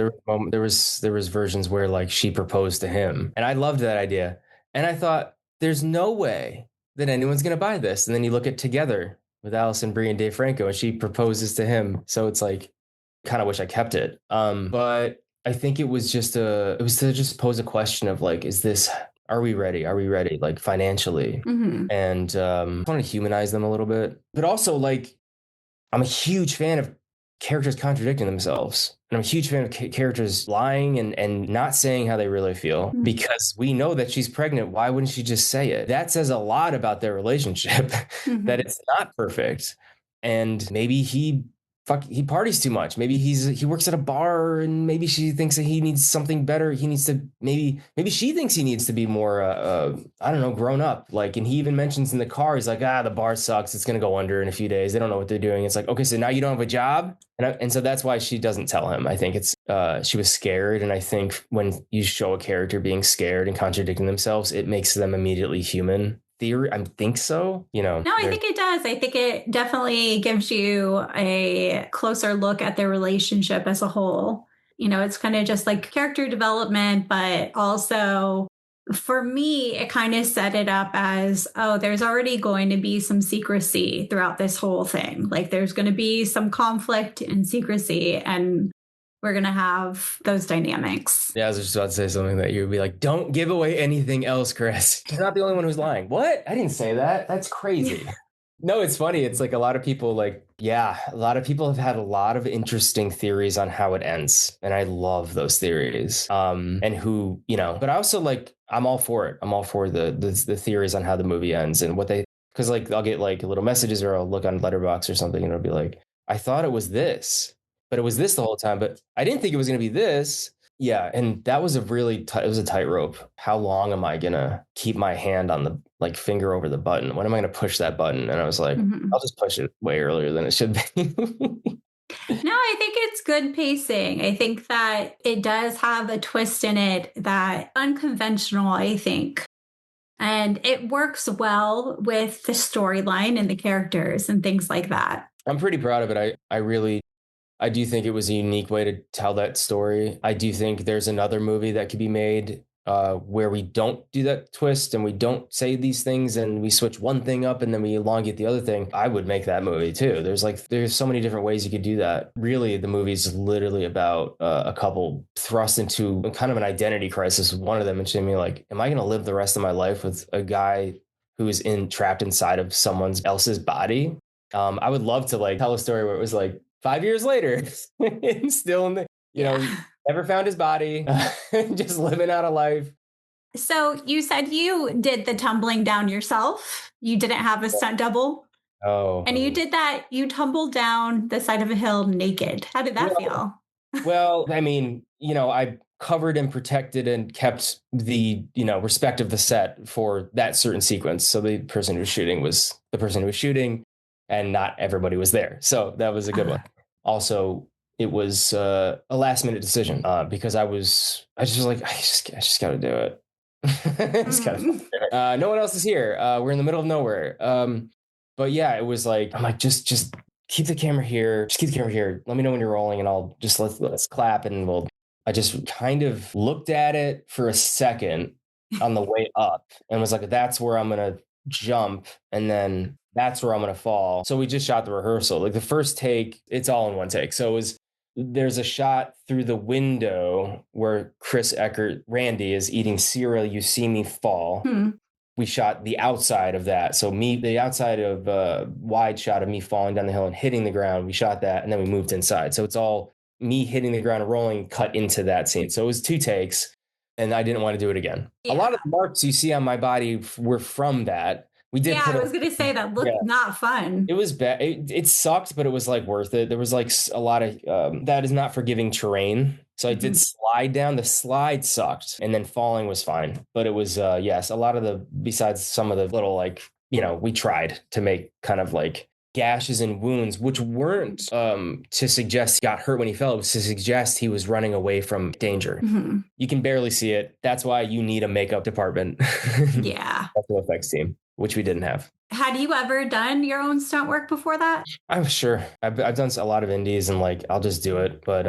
versions where like she proposed to him, and I loved that idea. And I thought, there's no way that anyone's going to buy this. And then you look at Together with Allison Brie and Dave Franco, and she proposes to him. So it's like, kind of wish I kept it. But I think it was to just pose a question of like, are we ready? Are we ready? Like financially. And I want to humanize them a little bit, but also like, I'm a huge fan of characters contradicting themselves. And I'm a huge fan of characters lying and not saying how they really feel, because we know that she's pregnant. Why wouldn't she just say it? That says a lot about their relationship, that it's not perfect. And maybe he parties too much. Maybe he works at a bar, and maybe she thinks that he needs something better. He needs to maybe she thinks he needs to be more I don't know, grown up. Like, and he even mentions in the car, he's like, the bar sucks. It's gonna go under in a few days. They don't know what they're doing. It's like, okay, so now you don't have a job, and so that's why she doesn't tell him. I think it's she was scared, and I think when you show a character being scared and contradicting themselves, it makes them immediately human. Theory, I think so. No, I think it does. I think it definitely gives you a closer look at their relationship as a whole. It's kind of just like character development, but also for me, it kind of set it up as, there's already going to be some secrecy throughout this whole thing. Like there's going to be some conflict and secrecy, and we're going to have those dynamics. Yeah, I was just about to say something that you would be like, don't give away anything else, Chris. You're not the only one who's lying. What? I didn't say that. That's crazy. No, it's funny. It's like a lot of people have had a lot of interesting theories on how it ends. And I love those theories. And who, but I also like, I'm all for it. I'm all for the theories on how the movie ends and because like I'll get like little messages, or I'll look on Letterboxd or something, and it'll be like, I thought it was this, but it was this the whole time, but I didn't think it was going to be this. Yeah. And that was it was a tightrope. How long am I going to keep my hand on the like finger over the button? When am I going to push that button? And I was like, I'll just push it way earlier than it should be. No, I think it's good pacing. I think that it does have a twist in it that unconventional, I think. And it works well with the storyline and the characters and things like that. I'm pretty proud of it. I do think it was a unique way to tell that story. I do think there's another movie that could be made where we don't do that twist and we don't say these things and we switch one thing up and then we elongate the other thing, I would make that movie too. There's so many different ways you could do that. Really, the movie's literally about a couple thrust into kind of an identity crisis. One of them mentioned to me like, am I going to live the rest of my life with a guy who is trapped inside of someone else's body? I would love to like tell a story where it was like 5 years later and still in the, you know, never found his body, just living out a life. So you said you did the tumbling down yourself. You didn't have a stunt double. Oh. And you did that. You tumbled down the side of a hill naked. How did that feel? Well, I mean, you know, I covered and protected and kept the, you know, respect of the set for that certain sequence. So the person who was shooting was the person who was shooting and not everybody was there. So that was a good one. Also, it was a last minute decision because I just was like, I just got to do it. No one else is here. We're in the middle of nowhere. But yeah, it was like, I'm like, just keep the camera here. Just keep the camera here. Let me know when you're rolling and I'll just let's clap and I just kind of looked at it for a second on the way up and was like, that's where I'm going to jump. And then that's where I'm going to fall. So we just shot the rehearsal. Like the first take, it's all in one take. So there's a shot through the window where Chris Eckert, Randy, is eating cereal. You see me fall. We shot the outside of that. So the outside of wide shot of me falling down the hill and hitting the ground. We shot that and then we moved inside. So it's all me hitting the ground and rolling cut into that scene. So it was 2 takes and I didn't want to do it again. Yeah. A lot of the marks you see on my body were from that. We did. Yeah, I was going to say that looked not fun. It was bad. It sucked, but it was like worth it. There was like a lot of that is not forgiving terrain. So I did slide down. The slide sucked, and then falling was fine. But it was yes, a lot of besides some of the little like, you know, we tried to make kind of like gashes and wounds, which weren't to suggest he got hurt when he fell. It was to suggest he was running away from danger. You can barely see it. That's why you need a makeup department. Yeah. Special effects team, which we didn't have. Had you ever done your own stunt work before that? I'm sure. I've done a lot of indies and like, I'll just do it. But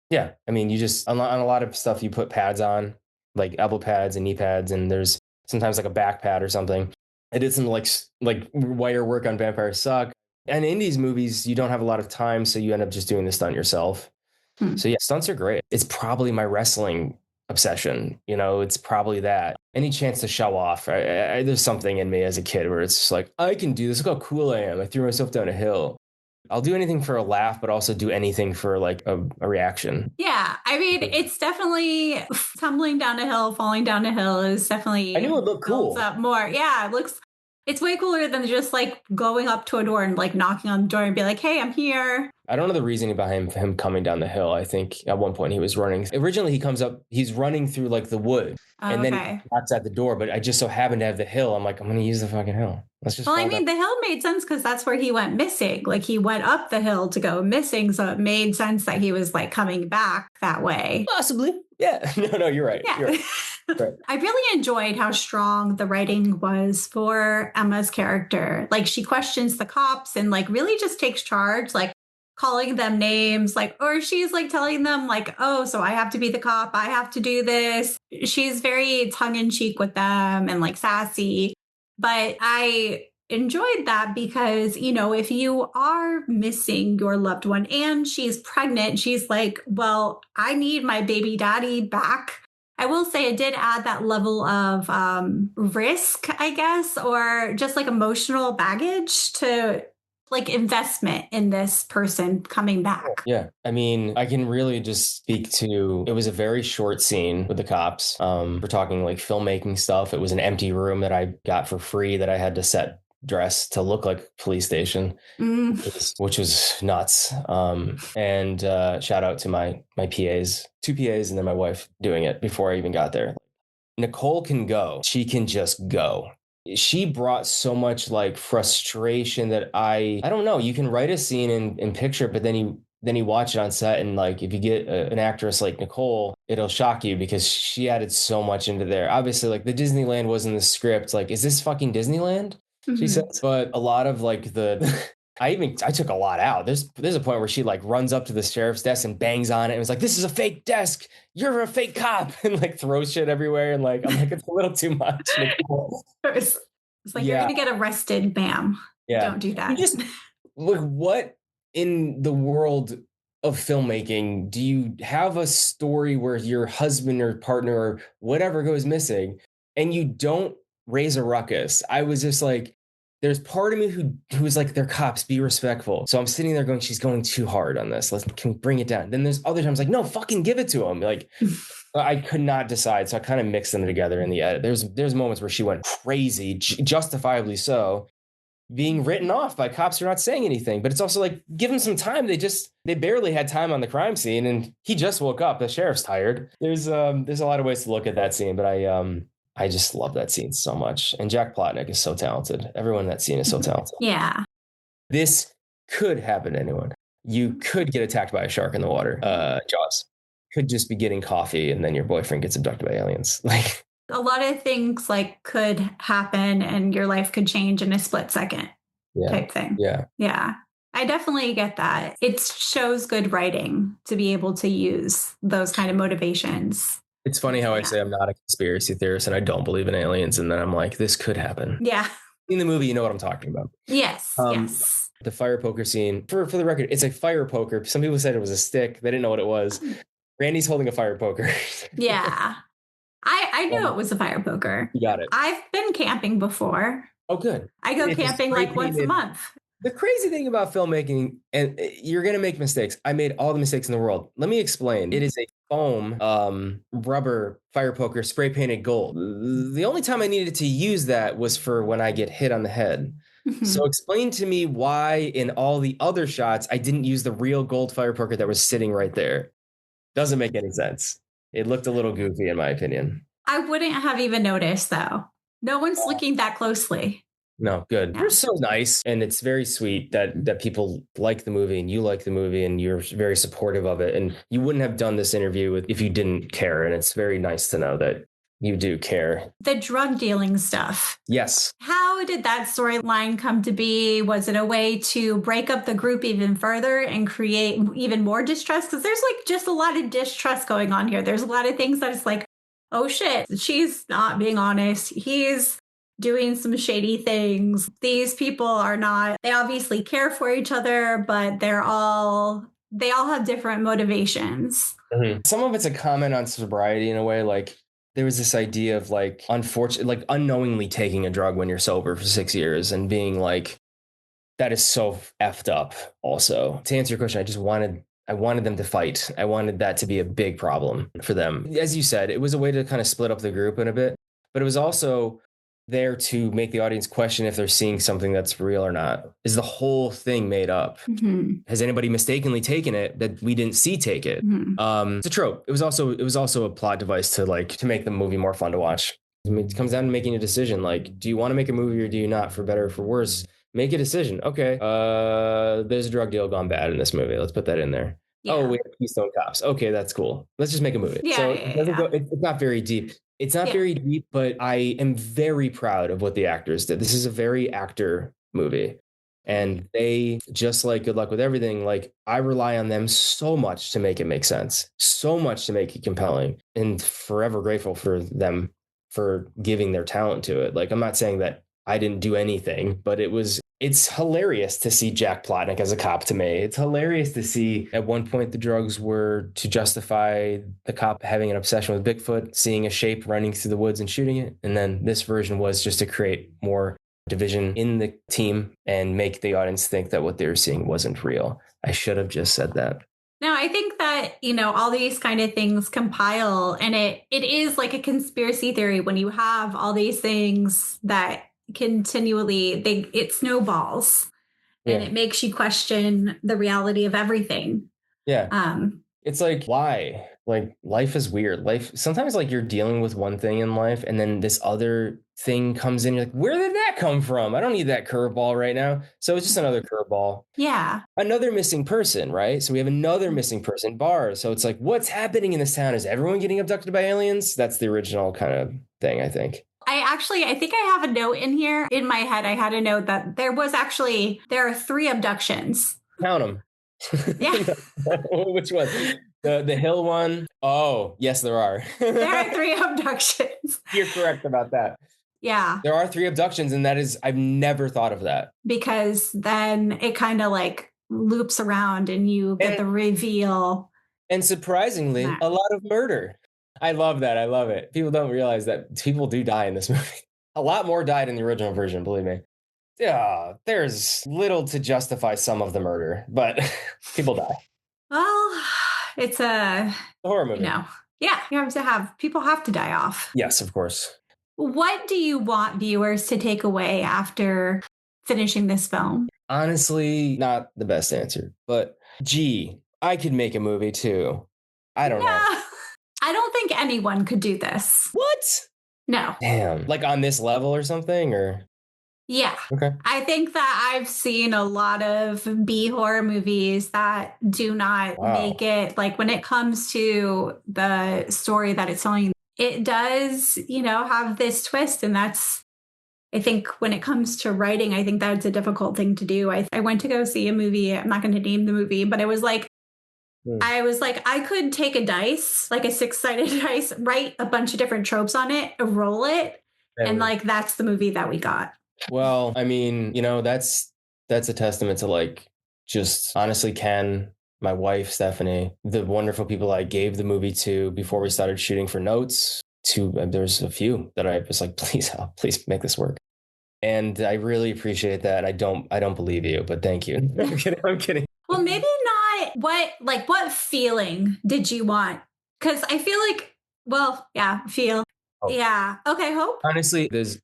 yeah, I mean, you just, on a lot of stuff, you put pads on, like elbow pads and knee pads, and there's sometimes like a back pad or something. I did some like wire work on Vampire Suck. And in these movies, you don't have a lot of time, so you end up just doing the stunt yourself. So yeah, stunts are great. It's probably my wrestling obsession. You know, it's probably that. Any chance to show off. There's something in me as a kid where it's just like, I can do this. Look how cool I am. I threw myself down a hill. I'll do anything for a laugh, but also do anything for like a reaction. Yeah. I mean, it's definitely tumbling down a hill, falling down a hill is definitely. I knew it looked cool. Up more. Yeah. It's way cooler than just like going up to a door and like knocking on the door and be like, hey, I'm here. I don't know the reasoning behind him coming down the hill. I think at one point he was running. Originally he comes up, he's running through like the wood and then he knocks at the door, but I just so happened to have the hill. I'm like, I'm going to use the fucking hill. Let's just. Well, I mean, the hill made sense because that's where he went missing. Like he went up the hill to go missing. So it made sense that he was like coming back that way. Possibly. Yeah. No, you're right. Yeah. You're right. Right. I really enjoyed how strong the writing was for Emma's character. Like she questions the cops and like really just takes charge, like calling them names, like, or she's like telling them like, oh, so I have to be the cop. I have to do this. She's very tongue in cheek with them and like sassy. But I enjoyed that because, you know, if you are missing your loved one and she's pregnant, she's like, well, I need my baby daddy back. I will say it did add that level of risk, I guess, or just like emotional baggage to like investment in this person coming back. Yeah. I mean, I can really just speak to, it was a very short scene with the cops. We're talking like filmmaking stuff. It was an empty room that I got for free that I had to set dress to look like a police station, which was nuts. And shout out to my PAs, 2 PAs, and then my wife doing it before I even got there. Nicole can go. She can just go. She brought so much like frustration that I don't know. You can write a scene in picture, but then you watch it on set, and like if you get an actress like Nicole, it'll shock you because she added so much into there. Obviously, like the Disneyland was in the script. Like, is this fucking Disneyland? She says, but a lot of like the I took a lot out. There's a point where she like runs up to the sheriff's desk and bangs on it and was like, "This is a fake desk. You're a fake cop," and like throws shit everywhere. And like, I'm like, it's a little too much. It's like, you're going to get arrested, ma'am. Yeah. Don't do that. You just look, what in the world of filmmaking do you have a story where your husband or partner or whatever goes missing and you don't raise a ruckus? I was just like, there's part of me who was like, they're cops, be respectful. So I'm sitting there going, she's going too hard on this. Can we bring it down? Then there's other times like, no, fucking give it to him. Like, I could not decide. So I kind of mixed them together in the edit. There's moments where she went crazy, justifiably so, being written off by cops who are not saying anything. But it's also like, give them some time. They barely had time on the crime scene and he just woke up. The sheriff's tired. There's a lot of ways to look at that scene, but I just love that scene so much. And Jack Plotnick is so talented. Everyone in that scene is so talented. Yeah. This could happen to anyone. You could get attacked by a shark in the water. Jaws. Could just be getting coffee and then your boyfriend gets abducted by aliens. Like, a lot of things like could happen and your life could change in a split second type thing. Yeah. Yeah. I definitely get that. It shows good writing to be able to use those kind of motivations. It's funny how I say I'm not a conspiracy theorist and I don't believe in aliens. And then I'm like, this could happen. Yeah. In the movie, you know what I'm talking about. Yes. Yes. The fire poker scene, for the record, it's a fire poker. Some people said it was a stick. They didn't know what it was. Randy's holding a fire poker. Yeah. I knew it was a fire poker. You got it. I've been camping before. Oh, good. I go camping like once a month. The crazy thing about filmmaking, and you're going to make mistakes. I made all the mistakes in the world. Let me explain. It is a foam rubber fire poker spray painted gold. The only time I needed to use that was for when I get hit on the head. So explain to me why in all the other shots I didn't use the real gold fire poker that was sitting right there. Doesn't make any sense. It looked a little goofy in my opinion. I wouldn't have even noticed though. No one's looking that closely. No, good. Yeah. You're so nice. And it's very sweet that people like the movie and you like the movie and you're very supportive of it. And you wouldn't have done this interview if you didn't care. And it's very nice to know that you do care. The drug dealing stuff. Yes. How did that storyline come to be? Was it a way to break up the group even further and create even more distrust? Because there's like just a lot of distrust going on here. There's a lot of things that it's like, oh shit, she's not being honest. He's doing some shady things. These people are not, they obviously care for each other, but they all have different motivations. Mm-hmm. Some of it's a comment on sobriety in a way, like there was this idea of like unknowingly taking a drug when you're sober for 6 years and being like, that is so effed up. Also, to answer your question, I wanted them to fight. I wanted that to be a big problem for them. As you said, it was a way to kind of split up the group in a bit, but it was also there to make the audience question if they're seeing something that's real or not. Is the whole thing made up? Mm-hmm. Has anybody mistakenly taken it that we didn't see take it? Mm-hmm. It's a trope. It was also a plot device to make the movie more fun to watch. I mean, it comes down to making a decision. Like, do you want to make a movie or do you not? For better or for worse, make a decision. Okay, there's a drug deal gone bad in this movie. Let's put that in there. Yeah. Oh, we have Keystone Cops. Okay, that's cool. Let's just make a movie. Yeah, so it doesn't go. It's not very deep. It's not very deep, but I am very proud of what the actors did. This is a very actor movie. And they, just like Good Luck with Everything, like I rely on them so much to make it make sense, so much to make it compelling, and forever grateful for them for giving their talent to it. Like, I'm not saying that I didn't do anything, but it's hilarious to see Jack Plotnick as a cop to me. It's hilarious to see at one point the drugs were to justify the cop having an obsession with Bigfoot, seeing a shape running through the woods and shooting it. And then this version was just to create more division in the team and make the audience think that what they were seeing wasn't real. I should have just said that. No, I think that, all these kind of things compile, and it is like a conspiracy theory when you have all these things that continually it snowballs and it makes you question the reality of everything. It's like, why? Like, life is weird. Life sometimes, like, you're dealing with one thing in life and then this other thing comes in, you're like, where did that come from? I don't need that curveball right now. So it's just another curveball. Another missing person, right? So we have another missing person, Bar. So it's like, what's happening in this town? Is everyone getting abducted by aliens? That's the original kind of thing, I think. I think I have a note in here. In my head, I had a note that there are 3 abductions. Count them. Yeah. Which one? The hill one? Oh, yes, there are. There are 3 abductions. You're correct about that. Yeah. There are 3 abductions, and I've never thought of that. Because then it kind of like loops around and you get the reveal. And surprisingly, a lot of murder. I love that. I love it. People don't realize that people do die in this movie. A lot more died in the original version, believe me. Yeah, there's little to justify some of the murder, but people die. Well, it's a horror movie. Yeah, people have to die off. Yes, of course. What do you want viewers to take away after finishing this film? Honestly, not the best answer, but gee, I could make a movie too. I don't know. I don't think anyone could do this. What? No. Damn. Like on this level or something, or? Yeah. Okay. I think that I've seen a lot of B horror movies that do not make it. Like when it comes to the story that it's telling, it does, have this twist. And that's, I think when it comes to writing, I think that's a difficult thing to do. I went to go see a movie. I'm not going to name the movie, but it was like, I was like, I could take a dice, like a 6-sided dice, write a bunch of different tropes on it, roll it. And like, that's the movie that we got. Well, I mean, that's a testament to like, just honestly, Ken, my wife, Stephanie, the wonderful people I gave the movie to before we started shooting for notes. There's a few that I was like, please make this work. And I really appreciate that. I don't believe you, but thank you. I'm kidding. Well, maybe not. What feeling did you want? Because I feel like, feel. Hope. Yeah. Okay, hope. Honestly, there's,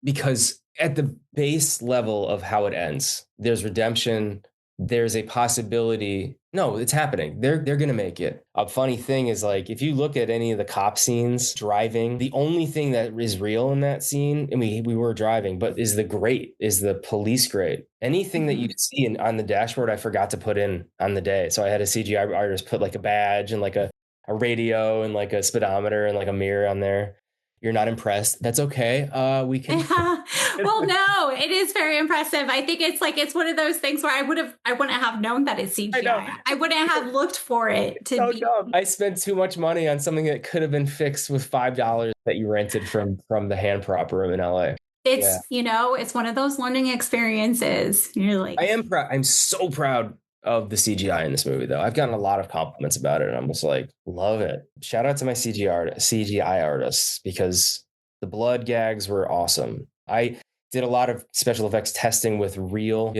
because at the base level of how it ends, there's redemption. There's a possibility. No, it's happening. They're going to make it. A funny thing is, like, if you look at any of the cop scenes driving, the only thing that is real in that scene, and we were driving, but is the police grate. Anything that you see on the dashboard, I forgot to put in on the day. So I had a CGI artist put like a badge and like a radio and like a speedometer and like a mirror on there. You're not impressed. That's okay. We can. Well, no, it is very impressive. I think it's one of those things where I wouldn't have known that it's CGI. I wouldn't have looked for it to be. Dumb. I spent too much money on something that could have been fixed with $5 that you rented from the hand prop room in LA. It's, it's one of those learning experiences. You're like, I am proud. I'm so proud of the CGI in this movie, though. I've gotten a lot of compliments about it, and I'm just like, love it. Shout out to my CGI artists, because the blood gags were awesome. I did a lot of special effects testing with real,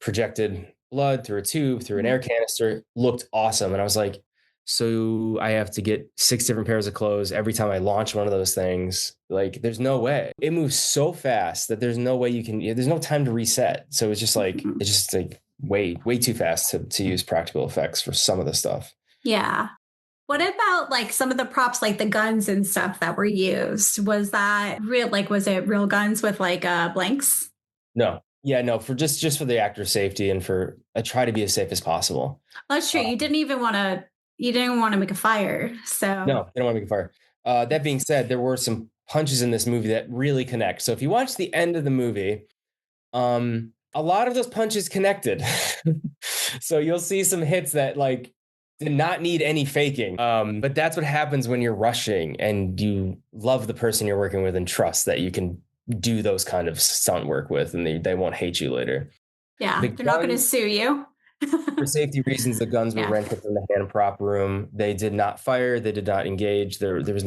projected blood through a tube, through an air canister. Looked awesome. And I was like, so I have to get 6 different pairs of clothes every time I launch one of those things. Like, there's no way. It moves so fast that there's no way there's no time to reset. So it's just like, way too fast to use practical effects for some of the stuff. Yeah. What about like some of the props, like the guns and stuff that were used? Was that real? Like, was it real guns with like blanks? No. Yeah, no, for just for the actor's safety, and I try to be as safe as possible. That's true. You didn't want to make a fire. So no, I don't want to make a fire. That being said, there were some punches in this movie that really connect. So if you watch the end of the movie, a lot of those punches connected. So you'll see some hits that like did not need any faking. But that's what happens when you're rushing and you love the person you're working with and trust that you can do those kind of stunt work with, and they won't hate you later. Yeah, they're not going to sue you. For safety reasons, the guns were rented from the hand prop room. They did not fire. They did not engage. There was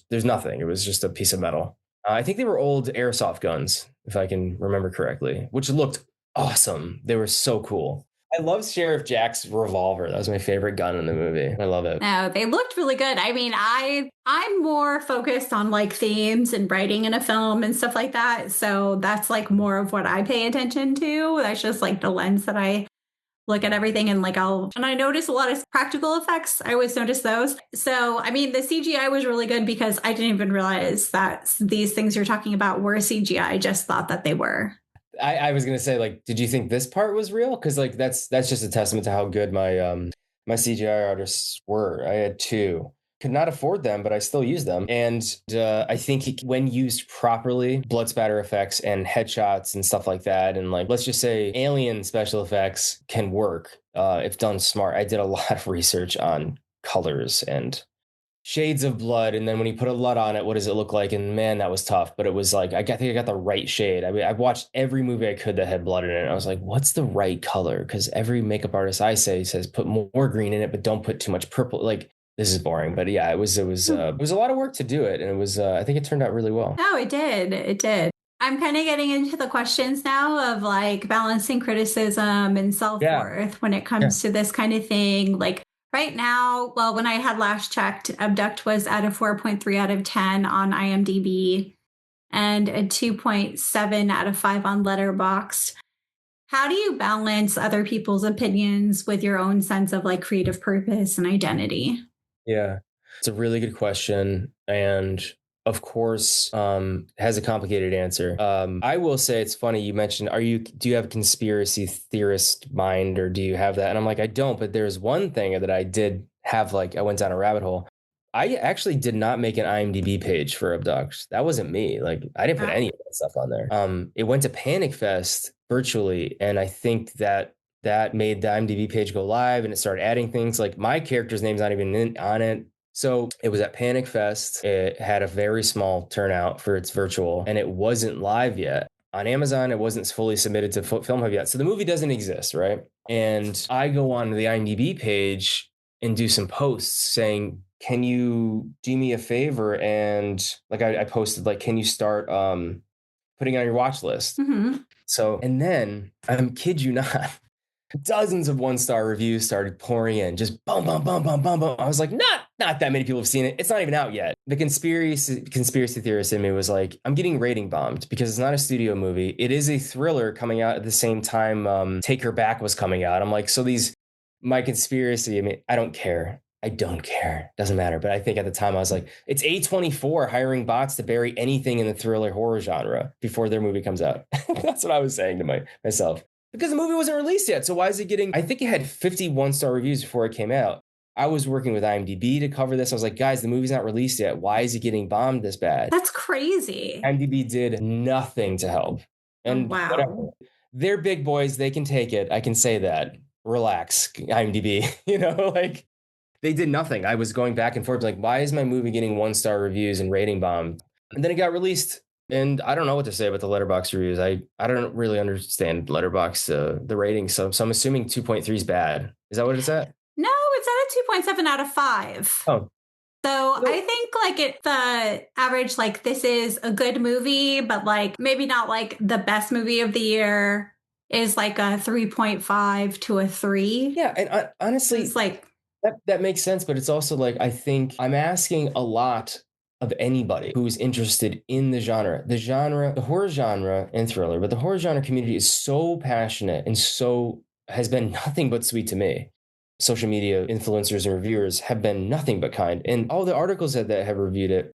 there's nothing. It was just a piece of metal. I think they were old airsoft guns, if I can remember correctly, which looked awesome. They were so cool. I love Sheriff Jack's revolver. That was my favorite gun in the movie. I love it. No, they looked really good. I mean, I'm more focused on like themes and writing in a film and stuff like that. So that's like more of what I pay attention to. That's just like the lens that I look at everything, and I notice a lot of practical effects. I always notice those. So, I mean, the CGI was really good because I didn't even realize that these things you're talking about were CGI. I just thought that they were. I was going to say, like, did you think this part was real? Because like, that's just a testament to how good my CGI artists were. I had 2. could not afford them, but I still use them. And I think when used properly, blood spatter effects and headshots and stuff like that, and like, let's just say alien special effects can work if done smart. I did a lot of research on colors and shades of blood, and then when you put a LUT on it, what does it look like? And man, that was tough. But it was like I think I got the right shade. I mean, I watched every movie I could that had blood in it. I was like, what's the right color? Because every makeup artist I say says put more green in it, but don't put too much purple. Like, this is boring, but yeah, it was a lot of work to do it, and it was I think it turned out really well. No, it did. I'm kind of getting into the questions now of like balancing criticism and self-worth when it comes to this kind of thing. Like right now, well, when I had last checked, Abduct was at a 4.3 out of 10 on IMDb and a 2.7 out of 5 on Letterboxd. How do you balance other people's opinions with your own sense of like creative purpose and identity? Yeah, it's a really good question. And of course, has a complicated answer. I will say it's funny. You mentioned, do you have a conspiracy theorist mind, or do you have that? And I'm like, I don't, but there's one thing that I did have, like, I went down a rabbit hole. I actually did not make an IMDb page for Abduct. That wasn't me. Like, I didn't put any of that stuff on there. It went to Panic Fest virtually, and I think that made the IMDb page go live, and it started adding things. Like, my character's name's not even on it. So it was at Panic Fest. It had a very small turnout for its virtual, and it wasn't live yet. On Amazon, it wasn't fully submitted to Film Hub yet. So the movie doesn't exist, right? And I go on the IMDb page and do some posts saying, can you do me a favor? And like I posted, like, can you start putting on your watch list? Mm-hmm. So, and then, I kid you not, dozens of 1-star reviews started pouring in, just boom, boom, boom, boom, boom, boom. I was like, not that many people have seen it. It's not even out yet. The conspiracy theorist in me was like, I'm getting rating bombed because it's not a studio movie. It is a thriller coming out at the same time Take Her Back was coming out. I'm like, so my conspiracy, I mean, I don't care. I don't care. Doesn't matter. But I think at the time I was like, it's A24 hiring bots to bury anything in the thriller horror genre before their movie comes out. That's what I was saying to myself. Because the movie wasn't released yet. So why is it getting, I think it had 51-star reviews before it came out. I was working with IMDb to cover this. I was like, guys, the movie's not released yet. Why is it getting bombed this bad? That's crazy. IMDb did nothing to help. And wow. Whatever. They're big boys. They can take it. I can say that. Relax, IMDb. Like, they did nothing. I was going back and forth like, why is my movie getting 1-star reviews and rating bombed? And then it got released. And I don't know what to say about the Letterboxd reviews. I don't really understand Letterboxd, the ratings. So I'm assuming 2.3 is bad. Is that what it's at? No, it's at a 2.7 out of 5. Oh. So I think like the average, like this is a good movie, but like maybe not like the best movie of the year is like a 3.5 to a 3. Yeah. And honestly, it's like that makes sense. But it's also like, I think I'm asking a lot of anybody who's interested in the genre, the horror genre and thriller, but the horror genre community is so passionate and has been nothing but sweet to me. Social media influencers and reviewers have been nothing but kind. And all the articles that have reviewed it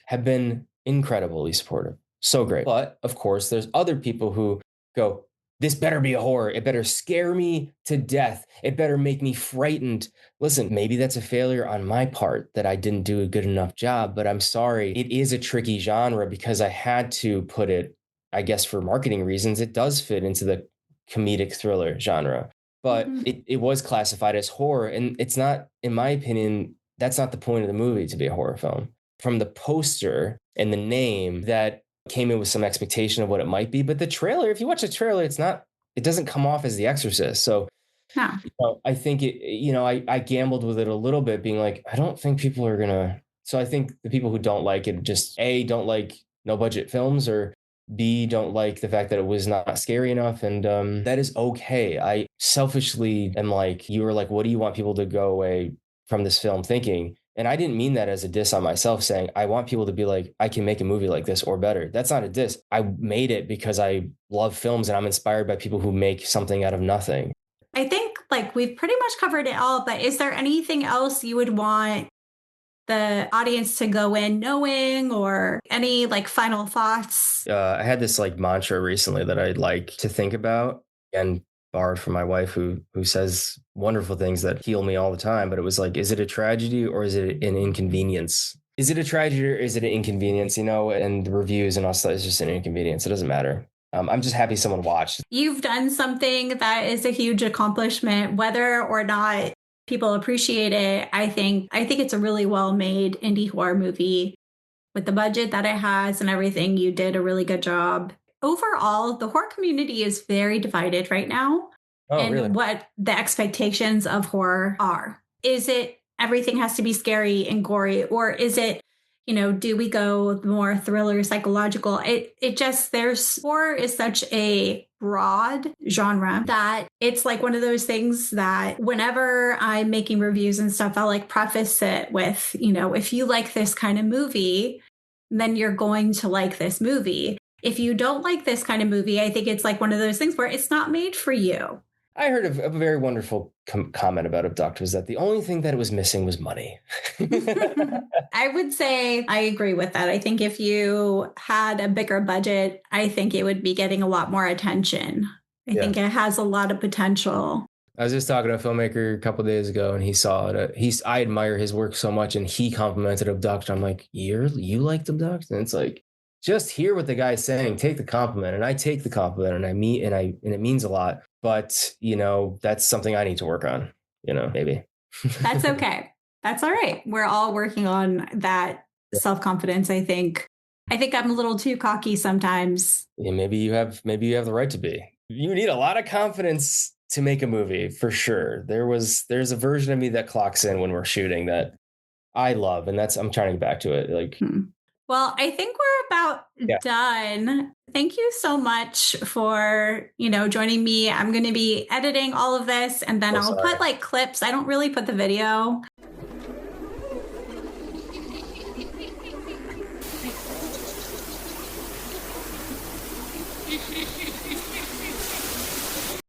have been incredibly supportive. So great. But of course, there's other people who go, this better be a horror. It better scare me to death. It better make me frightened. Listen, maybe that's a failure on my part that I didn't do a good enough job, but I'm sorry. It is a tricky genre because I had to put it, I guess for marketing reasons, it does fit into the comedic thriller genre. But it was classified as horror. And it's not, in my opinion, that's not the point of the movie to be a horror film. From the poster and the name, that came in with some expectation of what it might be. But the trailer, if you watch the trailer, it doesn't come off as The Exorcist. So I think I gambled with it a little bit, being like, I don't think people are going to. So I think the people who don't like it just A, don't like no budget films, or B, don't like the fact that it was not scary enough. And that is okay. I selfishly am like, you were like, what do you want people to go away from this film thinking? And I didn't mean that as a diss on myself, saying I want people to be like, I can make a movie like this or better. That's not a diss. I made it because I love films and I'm inspired by people who make something out of nothing. I think like we've pretty much covered it all, but is there anything else you would want the audience to go in knowing, or any like final thoughts? I had this like mantra recently that I'd like to think about. And borrowed from my wife, who says wonderful things that heal me all the time. But it was like, is it a tragedy or is it an inconvenience? Is it a tragedy or is it an inconvenience? And the reviews and all stuff is just an inconvenience. It doesn't matter. I'm just happy someone watched. You've done something that is a huge accomplishment, whether or not people appreciate it. I think it's a really well-made indie horror movie with the budget that it has and everything. You did a really good job. Overall, the horror community is very divided right now in what the expectations of horror are. Is it everything has to be scary and gory, or is it, do we go more thriller, psychological? Horror is such a broad genre that it's like one of those things that whenever I'm making reviews and stuff, I'll like preface it with, if you like this kind of movie, then you're going to like this movie. If you don't like this kind of movie, I think it's like one of those things where it's not made for you. I heard of a very wonderful comment about Abduct was that the only thing that it was missing was money. I would say I agree with that. I think if you had a bigger budget, I think it would be getting a lot more attention. I think it has a lot of potential. I was just talking to a filmmaker a couple of days ago, and he saw it. I admire his work so much, and he complimented Abduct. I'm like, you liked Abduct? And it's like, just hear what the guy's saying. Take the compliment, and I take the compliment, and it means a lot. But that's something I need to work on. Maybe. That's okay. That's all right. We're all working on that self-confidence. I think I'm a little too cocky sometimes. Yeah, maybe you have the right to be. You need a lot of confidence to make a movie, for sure. There's a version of me that clocks in when we're shooting that I love, and I'm trying to get back to it. Like. Well, I think we're about done. Thank you so much for, joining me. I'm going to be editing all of this, and then I'll put like clips. I don't really put the video.